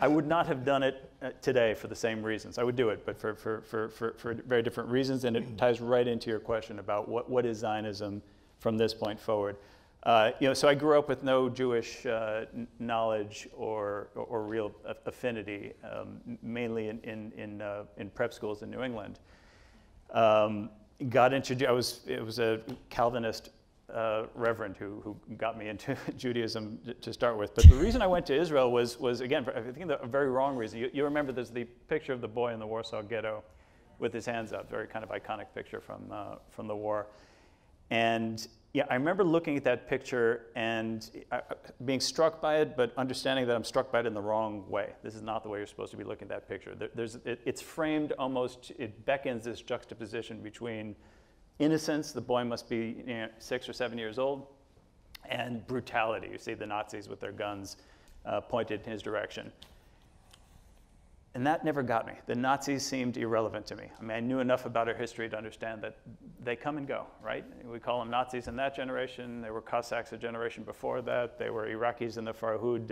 I would not have done it today for the same reasons. I would do it, but for very different reasons, and it ties right into your question about what is Zionism from this point forward. So I grew up with no Jewish knowledge or real affinity, mainly in prep schools in New England. Got introduced. It was a Calvinist reverend who got me into Judaism to start with. But the reason I went to Israel was again, I think a very wrong reason. You remember there's the picture of the boy in the Warsaw Ghetto with his hands up, very kind of iconic picture from the war. And yeah, I remember looking at that picture and being struck by it, but understanding that I'm struck by it in the wrong way. This is not the way you're supposed to be looking at that picture. It's framed almost, it beckons this juxtaposition between innocence, the boy must be 6 or 7 years old, and brutality. You see the Nazis with their guns pointed in his direction. And that never got me. The Nazis seemed irrelevant to me. I mean, I knew enough about our history to understand that they come and go, right? We call them Nazis in that generation. They were Cossacks a generation before that. They were Iraqis in the Farhud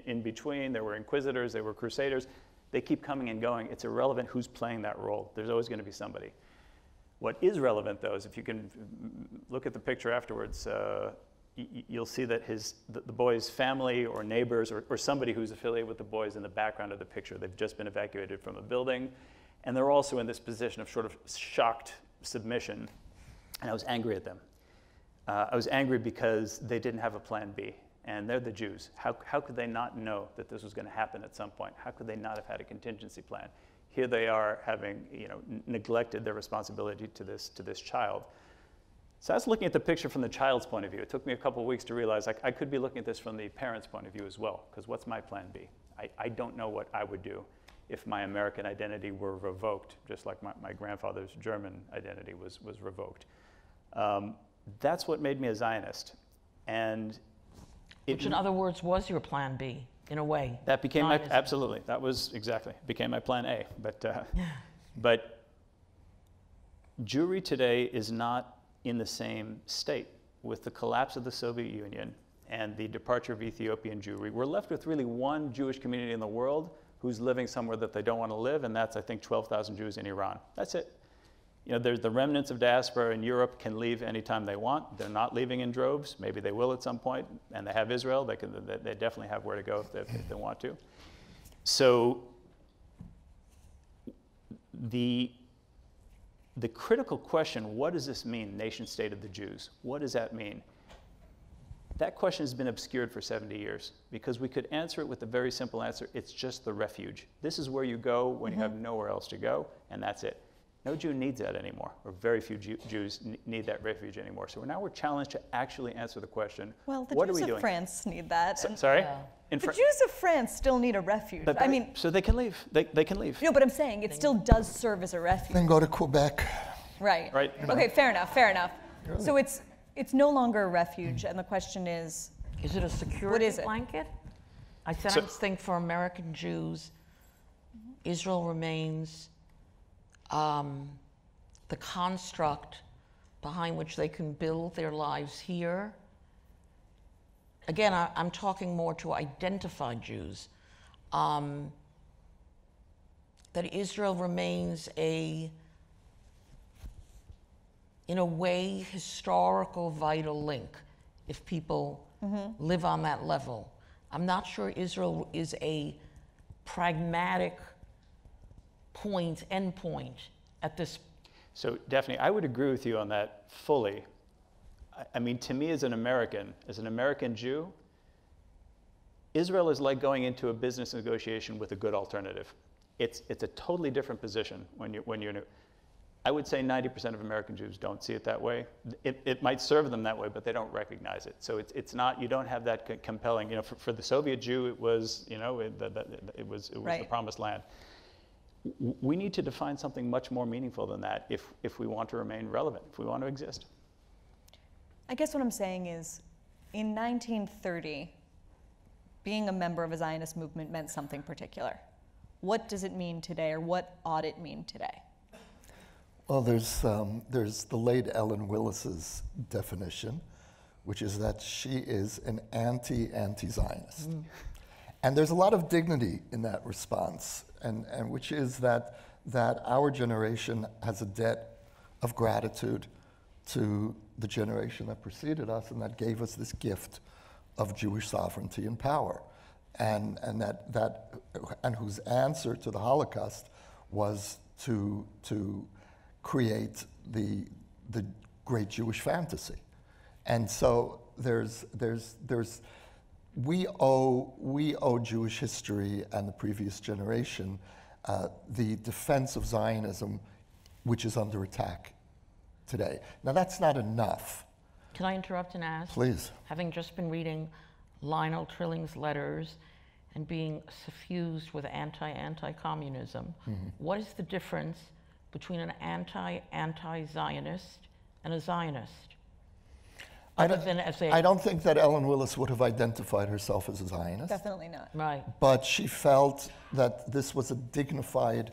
in between. There were Inquisitors. They were Crusaders. They keep coming and going. It's irrelevant who's playing that role. There's always going to be somebody. What is relevant, though, is if you can look at the picture afterwards, you'll see that the boy's family or neighbors or somebody who's affiliated with the boy is in the background of the picture. They've just been evacuated from a building, and they're also in this position of sort of shocked submission, and I was angry at them. I was angry because they didn't have a plan B, and they're the Jews. How could they not know that this was going to happen at some point? How could they not have had a contingency plan? Here they are having neglected their responsibility to this child. So I was looking at the picture from the child's point of view. It took me a couple of weeks to realize I could be looking at this from the parent's point of view as well, because what's my plan B? I don't know what I would do if my American identity were revoked, just like my grandfather's German identity was revoked. That's what made me a Zionist. And which in other words was your plan B, in a way. That became my, absolutely, that was exactly, became my plan A. But Jewry today is not in the same state. With the collapse of the Soviet Union and the departure of Ethiopian Jewry, we're left with really one Jewish community in the world who's living somewhere that they don't want to live, and that's, I think, 12,000 Jews in Iran. That's it. There's the remnants of diaspora in Europe can leave anytime they want. They're not leaving in droves. Maybe they will at some point, and they have Israel. They definitely have where to go if they want to. So the critical question, what does this mean, nation state of the Jews? What does that mean? That question has been obscured for 70 years because we could answer it with a very simple answer. It's just the refuge. This is where you go when you have nowhere else to go, and that's it. No Jew needs that anymore, or very few Jews need that refuge anymore. So we're challenged to actually answer the question, well, what are we doing? The Jews doing? of France need that. Sorry? Yeah. The Jews of France still need a refuge. But so they can leave. They can leave. No, but I'm saying it still does serve as a refuge. Then go to Quebec. Right. Right. Okay, fair enough. So it's no longer a refuge, and the question is it a security is it? blanket? I sometimes think for American Jews, Israel remains the construct behind which they can build their lives here. Again, I'm talking more to identified Jews. That Israel remains in a way, historical vital link, if people live on that level. I'm not sure Israel is a pragmatic end point at this. So Daphne, I would agree with you on that fully. I mean, to me as an American Jew, Israel is like going into a business negotiation with a good alternative. It's a totally different position when you're new. I would say 90% of American Jews don't see it that way. It might serve them that way, but they don't recognize it. So it's not, you don't have that compelling, for the Soviet Jew, it was, it was right. The promised land. We need to define something much more meaningful than that if we want to remain relevant, if we want to exist. I guess what I'm saying is, in 1930, being a member of a Zionist movement meant something particular. What does it mean today, or what ought it mean today? Well, there's the late Ellen Willis's definition, which is that she is an anti-Zionist. And there's a lot of dignity in that response, and which is that our generation has a debt of gratitude to the generation that preceded us and that gave us this gift of Jewish sovereignty and power, and whose answer to the Holocaust was to create the great Jewish fantasy. And so we owe Jewish history and the previous generation the defense of Zionism, which is under attack today. Now, that's not enough. Can I interrupt and ask? Please. Having just been reading Lionel Trilling's letters and being suffused with anti-communism, what is the difference between an anti-Zionist and a Zionist? I don't think that Ellen Willis would have identified herself as a Zionist. Definitely not. Right. But she felt that this was a dignified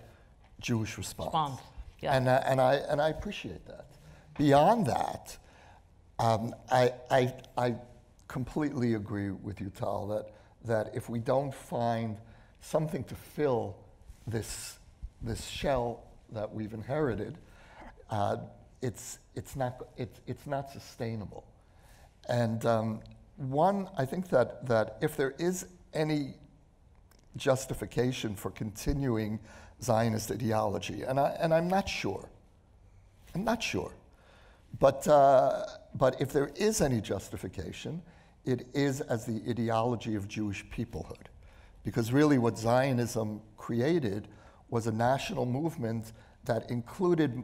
Jewish response. Yeah. And I appreciate that. Beyond that, I completely agree with you, Tal, that if we don't find something to fill this shell that we've inherited, it's not sustainable. And I think that if there is any justification for continuing Zionist ideology, and I'm not sure, but if there is any justification, it is as the ideology of Jewish peoplehood, because really what Zionism created was a national movement that included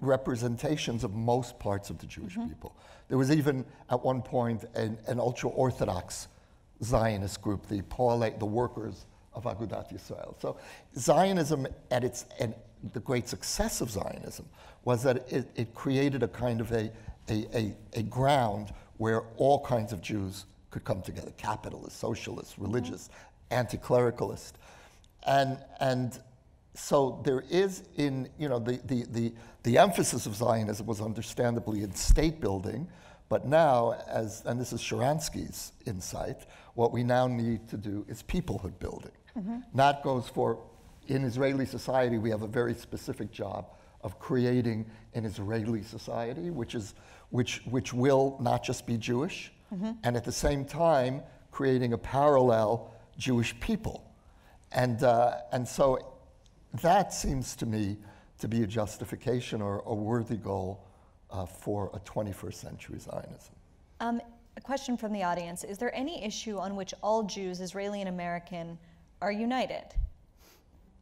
representations of most parts of the Jewish people. There was even at one point an ultra-Orthodox Zionist group, the workers of Agudat Yisrael. So Zionism and the great success of Zionism was that it created a kind of a ground where all kinds of Jews could come together: capitalists, socialists, religious, anti-clericalist, and so there is the emphasis of Zionism was understandably in state building, but now, and this is Sharansky's insight, what we now need to do is peoplehood building. That goes for, in Israeli society, we have a very specific job of creating an Israeli society, which will not just be Jewish, and at the same time creating a parallel Jewish people, and so that seems to me to be a justification or a worthy goal for a 21st century Zionism. A question from the audience: is there any issue on which all Jews, Israeli and American, are united?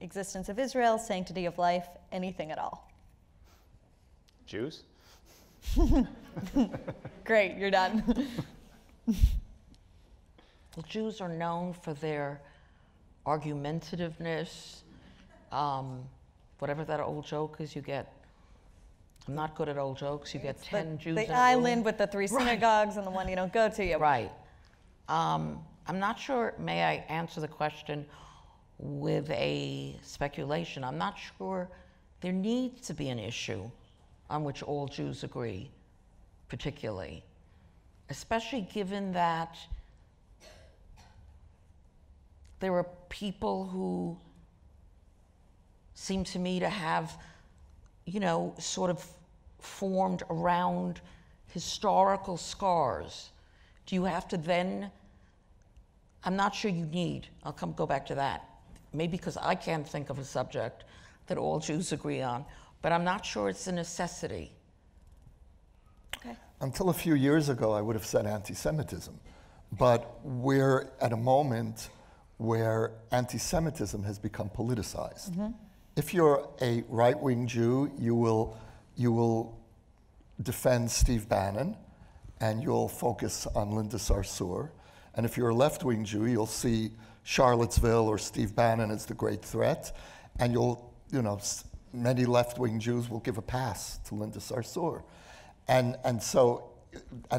Existence of Israel, sanctity of life, anything at all? Jews? Great, you're done. The Jews are known for their argumentativeness, whatever that old joke is you get. I'm not good at old jokes. You get 10 Jews in a The room. island with the 3 synagogues and the one you don't go to. Right. I'm not sure, may I answer the question with a speculation? I'm not sure there needs to be an issue on which all Jews agree, particularly, especially given that there are people who seem to me to have, sort of formed around historical scars. Do you have to then, I'm not sure you need, I'll go back to that. Maybe because I can't think of a subject that all Jews agree on, but I'm not sure it's a necessity. Okay. Until a few years ago, I would have said anti-Semitism, but we're at a moment where anti-Semitism has become politicized. If you're a right-wing Jew, you will defend Steve Bannon, and you'll focus on Linda Sarsour. And if you're a left-wing Jew, you'll see Charlottesville or Steve Bannon as the great threat, and many left-wing Jews will give a pass to Linda Sarsour. And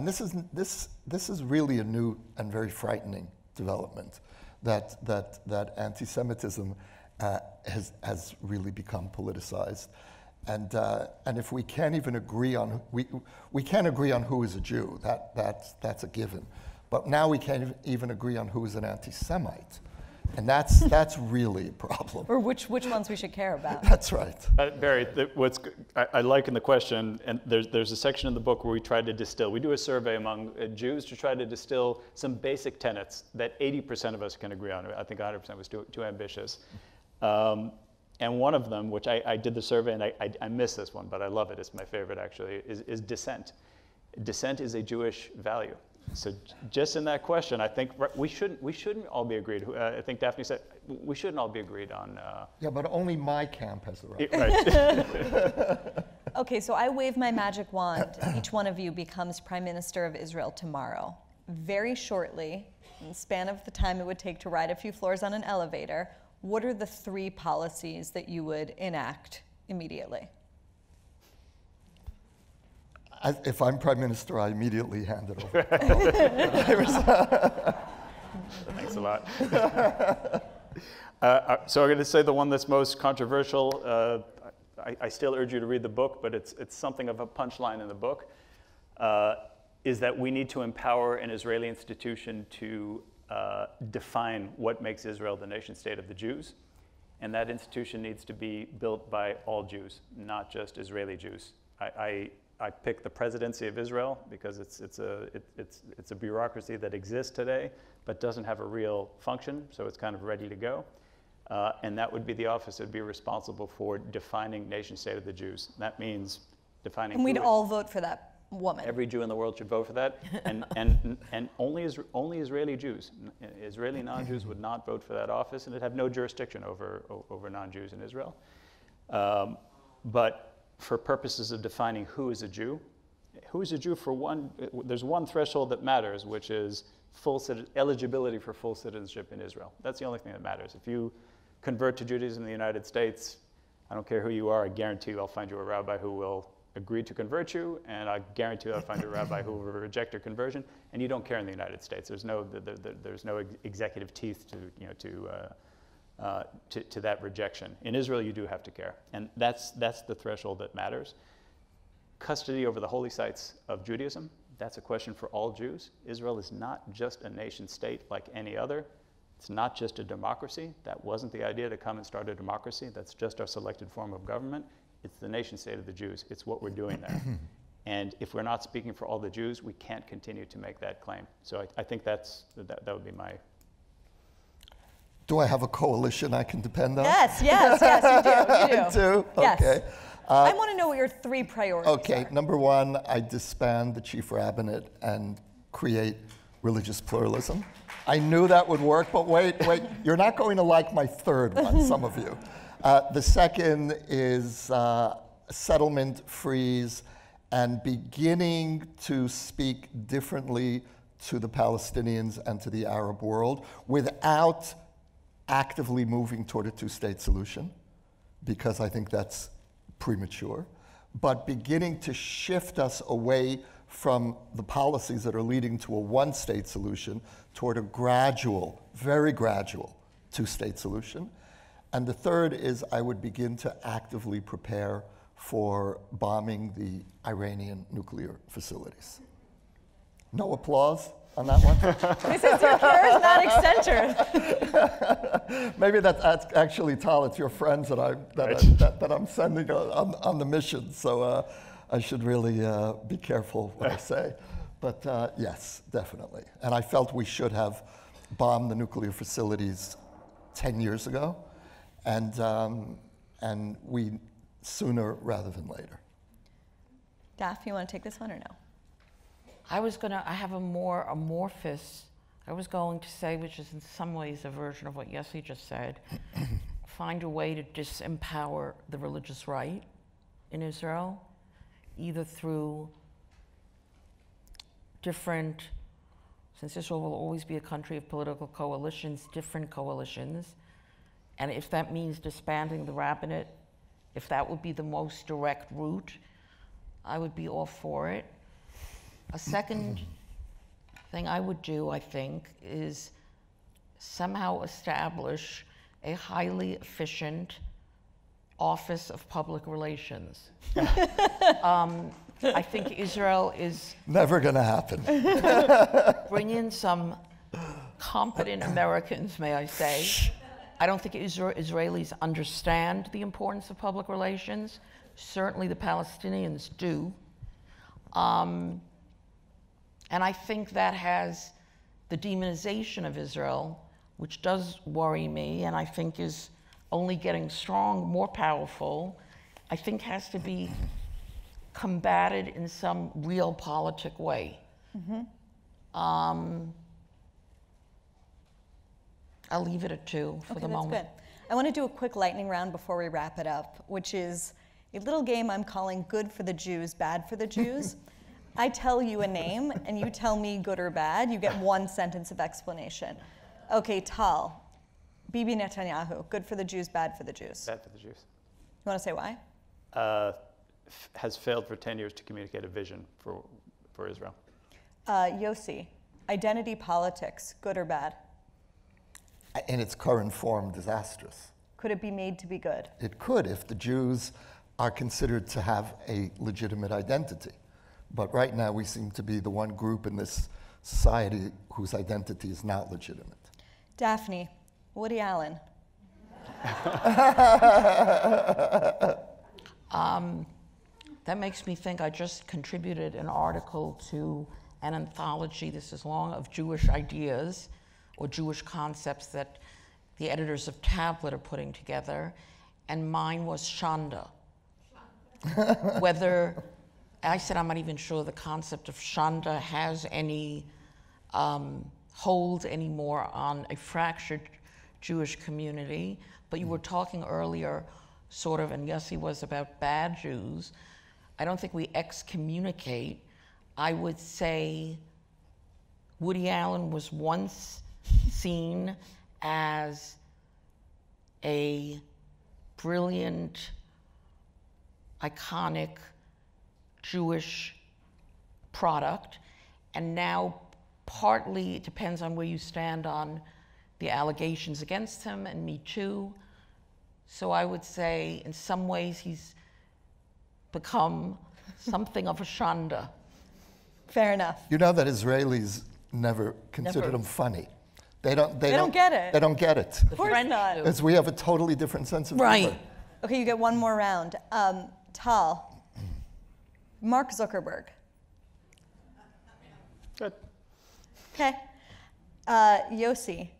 this is really a new and very frightening development, that anti-Semitism has really become politicized, and if we can't even agree on we can't agree on who is a Jew, that's a given, but now we can't even agree on who is an anti-Semite, and that's really a problem. Or which ones we should care about. That's right. Barry, I like in the question, and there's a section in the book where we try to distill. We do a survey among Jews to try to distill some basic tenets that 80% of us can agree on. I think 100% was too ambitious. And one of them, which I did the survey, and I missed this one, but I love it. It's my favorite, actually, is dissent. Dissent is a Jewish value. So just in that question, I think we shouldn't all be agreed. I think Daphne said we shouldn't all be agreed on. Yeah, but only my camp has the right. Right. Okay, so I wave my magic wand. Each one of you becomes Prime Minister of Israel tomorrow. Very shortly, in the span of the time it would take to ride a few floors on an elevator, what are the 3 policies that you would enact immediately? If I'm Prime Minister, I immediately hand it over. Thanks a lot. So I'm going to say the one that's most controversial. I still urge you to read the book, but it's something of a punchline in the book, is that we need to empower an Israeli institution to define what makes Israel the nation state of the Jews. And that institution needs to be built by all Jews, not just Israeli Jews. I picked the presidency of Israel because it's a bureaucracy that exists today, but doesn't have a real function, so it's kind of ready to go. And that would be the office that would be responsible for defining nation state of the Jews. That means defining. And we'd all vote for that woman. Every Jew in the world should vote for that, and only Israeli Jews. Israeli non-Jews would not vote for that office, and it'd have no jurisdiction over non-Jews in Israel. But for purposes of defining who is a Jew for one, there's one threshold that matters, which is eligibility for full citizenship in Israel. That's the only thing that matters. If you convert to Judaism in the United States, I don't care who you are, I guarantee you I'll find you a rabbi who will agree to convert you, and I guarantee you I'll find you a rabbi who will reject your conversion, and you don't care in the United States. There's no executive teeth to that rejection. In Israel, you do have to care, and that's the threshold that matters. Custody over the holy sites of Judaism, that's a question for all Jews. Israel is not just a nation state like any other. It's not just a democracy. That wasn't the idea to come and start a democracy. That's just our selected form of government. It's the nation state of the Jews. It's what we're doing there. And if we're not speaking for all the Jews, we can't continue to make that claim. So I think that would be my... Do I have a coalition I can depend on? Yes, you do. You do? Yes. Okay. I want to know what your 3 priorities Okay, are. number 1, I disband the chief rabbinate and create religious pluralism. I knew that would work, but wait, you're not going to like my 3rd one, some of you. The second is settlement freeze and beginning to speak differently to the Palestinians and to the Arab world without actively moving toward a 2-state solution, because I think that's premature, but beginning to shift us away from the policies that are leading to a 1-state solution toward a gradual, very gradual 2-state solution. And the third is I would begin to actively prepare for bombing the Iranian nuclear facilities. No applause on that one? This is your charismatic center. Maybe that's actually, Tal, it's your friends that I'm sending on the mission, so I should really be careful what I say. But yes, definitely. And I felt we should have bombed the nuclear facilities 10 years ago, and we sooner rather than later. Daph, you want to take this one or no? I have a more amorphous, I was going to say, which is in some ways a version of what Yossi just said, find a way to disempower the religious right in Israel, either through different, since Israel will always be a country of political coalitions, different coalitions, and if that means disbanding the rabbinate, if that would be the most direct route, I would be all for it. A second thing I would do, I think, is somehow establish a highly efficient Office of Public Relations. I think Israel is... Never going to happen. Bring in some competent Americans, may I say. I don't think Israelis understand the importance of public relations. Certainly the Palestinians do. And I think that has the demonization of Israel, which does worry me, and I think is only getting strong, more powerful, I think has to be combated in some realpolitik way. I'll leave it at 2 for the moment. That's good. I want to do a quick lightning round before we wrap it up, which is a little game I'm calling Good for the Jews, Bad for the Jews. I tell you a name, and you tell me good or bad. You get 1 sentence of explanation. Okay, Tal, Bibi Netanyahu, good for the Jews, bad for the Jews. Bad for the Jews. You want to say why? Has failed for 10 years to communicate a vision for Israel. Yossi, identity politics, good or bad? In its current form, disastrous. Could it be made to be good? It could if the Jews are considered to have a legitimate identity. But right now we seem to be the one group in this society whose identity is not legitimate. Daphne, Woody Allen. That makes me think I just contributed an article to an anthology, this is long, of Jewish ideas or Jewish concepts that the editors of Tablet are putting together, and mine was Shanda. Whether, I said I'm not even sure the concept of Shanda has any hold anymore on a fractured Jewish community, but you were talking earlier, sort of, and Yossi was about bad Jews. I don't think we excommunicate. I would say Woody Allen was once seen as a brilliant, iconic Jewish product, and now partly it depends on where you stand on the allegations against him and Me Too. So I would say in some ways he's become something of a Shanda. Fair enough. You know that Israelis never considered him funny. They don't get it. They don't get it. Of course not. Because we have a totally different sense of Right. humor. Okay, you get 1 more round. Tal, Mark Zuckerberg. Good. Okay. Yossi,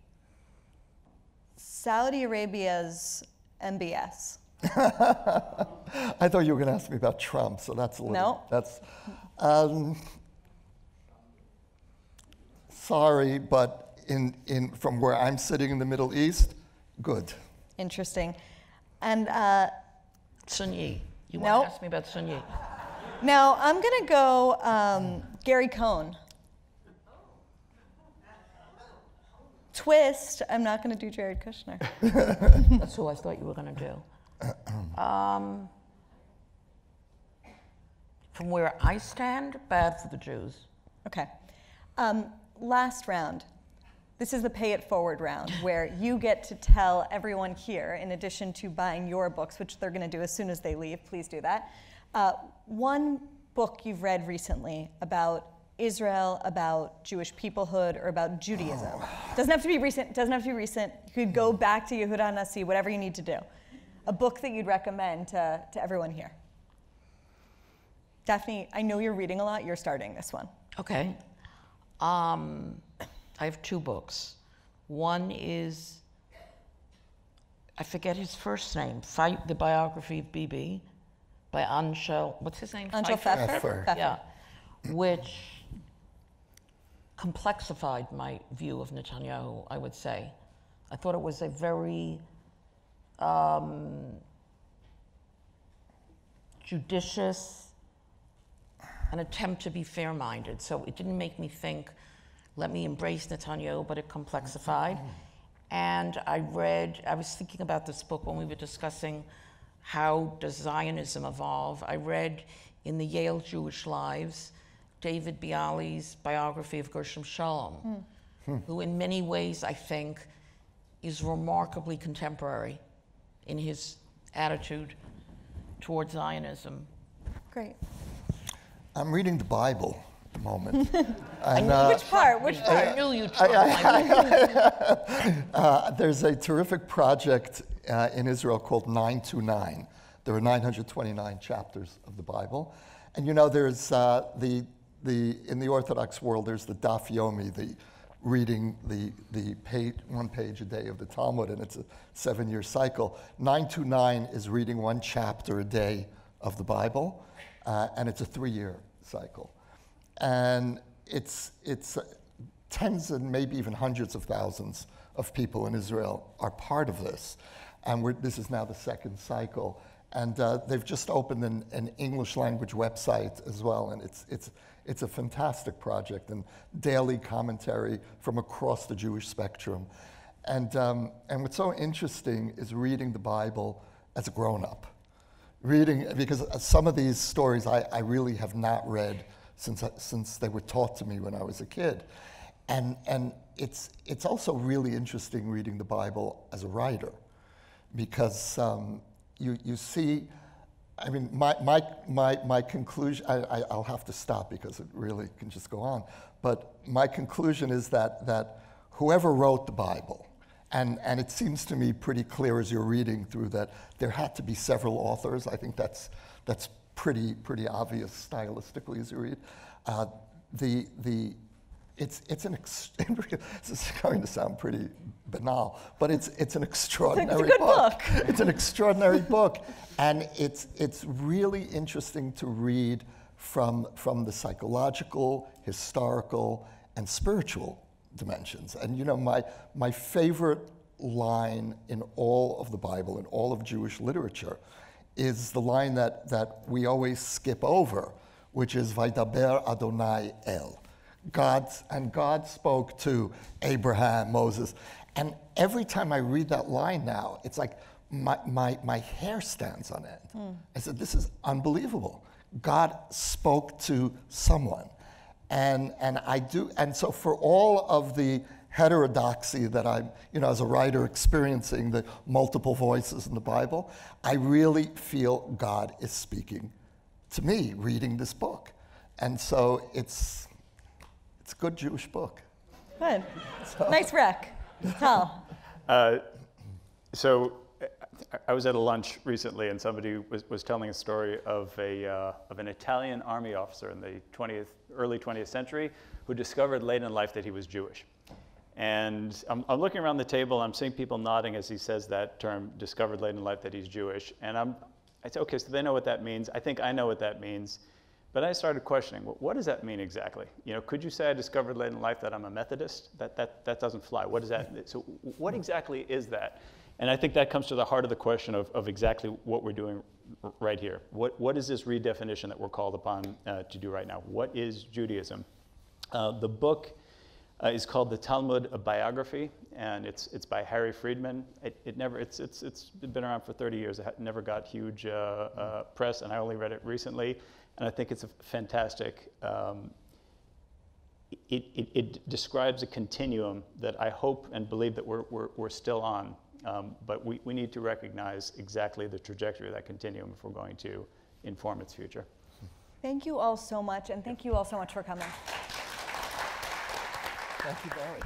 Saudi Arabia's MBS. I thought you were going to ask me about Trump, so that's a little. No. That's. Sorry, but from where I'm sitting in the Middle East, good. Interesting. And Sunyi. You No. want to ask me about Sunyi? now I'm going to go Gary Cohn. Twist, I'm not going to do Jared Kushner. That's who I thought you were going to do. From where I stand, bad for the Jews. Okay. Last round. This is the pay it forward round, where you get to tell everyone here, in addition to buying your books, which they're going to do as soon as they leave, please do that, 1 book you've read recently about Israel, about Jewish peoplehood, or about Judaism. Doesn't have to be recent. Doesn't have to be recent. You could go back to Yehuda Nasi, whatever you need to do. A book that you'd recommend to everyone here. Daphne, I know you're reading a lot. You're starting this one. Okay. I have 2 books. One is, I forget his first name, the biography of Bibi by Anshel, what's his name? Anshel Pfeffer. Yeah, which complexified my view of Netanyahu, I would say. I thought it was a very judicious, an attempt to be fair-minded. So it didn't make me think, let me embrace Netanyahu, but it complexified. And I was thinking about this book when we were discussing how does Zionism evolve. I read in the Yale Jewish Lives, David Bialy's biography of Gershom Shalom, who in many ways, I think, is remarkably contemporary in his attitude towards Zionism. Great. I'm reading the Bible at the moment. And, Which part? I knew you'd try. there's a terrific project in Israel called 929. There are 929 chapters of the Bible. And you know, there's in the Orthodox world, there's the Daf Yomi, the reading the one page a day of the Talmud, and it's a 7-year cycle. 929 is reading one chapter a day of the Bible, and it's a 3-year cycle. And it's tens and maybe even hundreds of thousands of people in Israel are part of this. And this is now the 2nd cycle. And they've just opened an English language website as well, and it's a fantastic project, and daily commentary from across the Jewish spectrum. And what's so interesting is reading the Bible as a grown-up. Because some of these stories I really have not read since they were taught to me when I was a kid. And it's also really interesting reading the Bible as a writer, because you see, I mean, my conclusion, I'll have to stop because it really can just go on, but my conclusion is that whoever wrote the Bible, and it seems to me pretty clear as you're reading through that there had to be several authors. I think that's pretty obvious stylistically as you read. It's an this is going to sound pretty banal, but it's an extraordinary book. It's an extraordinary book, and it's really interesting to read from the psychological, historical, and spiritual dimensions. And you know, my favorite line in all of the Bible, in all of Jewish literature, is the line that we always skip over, which is Vaydaber Adonai El. God spoke to Abraham, Moses, and every time I read that line now, it's like my hair stands on end. I said, this is unbelievable. God spoke to someone, and so for all of the heterodoxy that I'm, as a writer experiencing the multiple voices in the Bible, I really feel God is speaking to me reading this book, and so it's a good Jewish book. Good. Nice rec. Tal. So I was at a lunch recently, and somebody was telling a story of an Italian army officer in the early 20th century who discovered late in life that he was Jewish. And I'm looking around the table, I'm seeing people nodding as he says that term, discovered late in life that he's Jewish. And I said, okay, so they know what that means. I think I know what that means. But I started questioning, well, what does that mean exactly? Could you say I discovered late in life that I'm a Methodist? That doesn't fly. What is that? So what exactly is that? And I think that comes to the heart of the question of exactly what we're doing right here. What is this redefinition that we're called upon to do right now? What is Judaism? The book is called The Talmud, a Biography, and it's by Harry Friedman. It's been around for 30 years. It never got huge press, and I only read it recently. And I think it's a fantastic, it describes a continuum that I hope and believe that we're still on. But we need to recognize exactly the trajectory of that continuum if we're going to inform its future. Thank you all so much, and thank you all so much for coming. Thank you, Barry.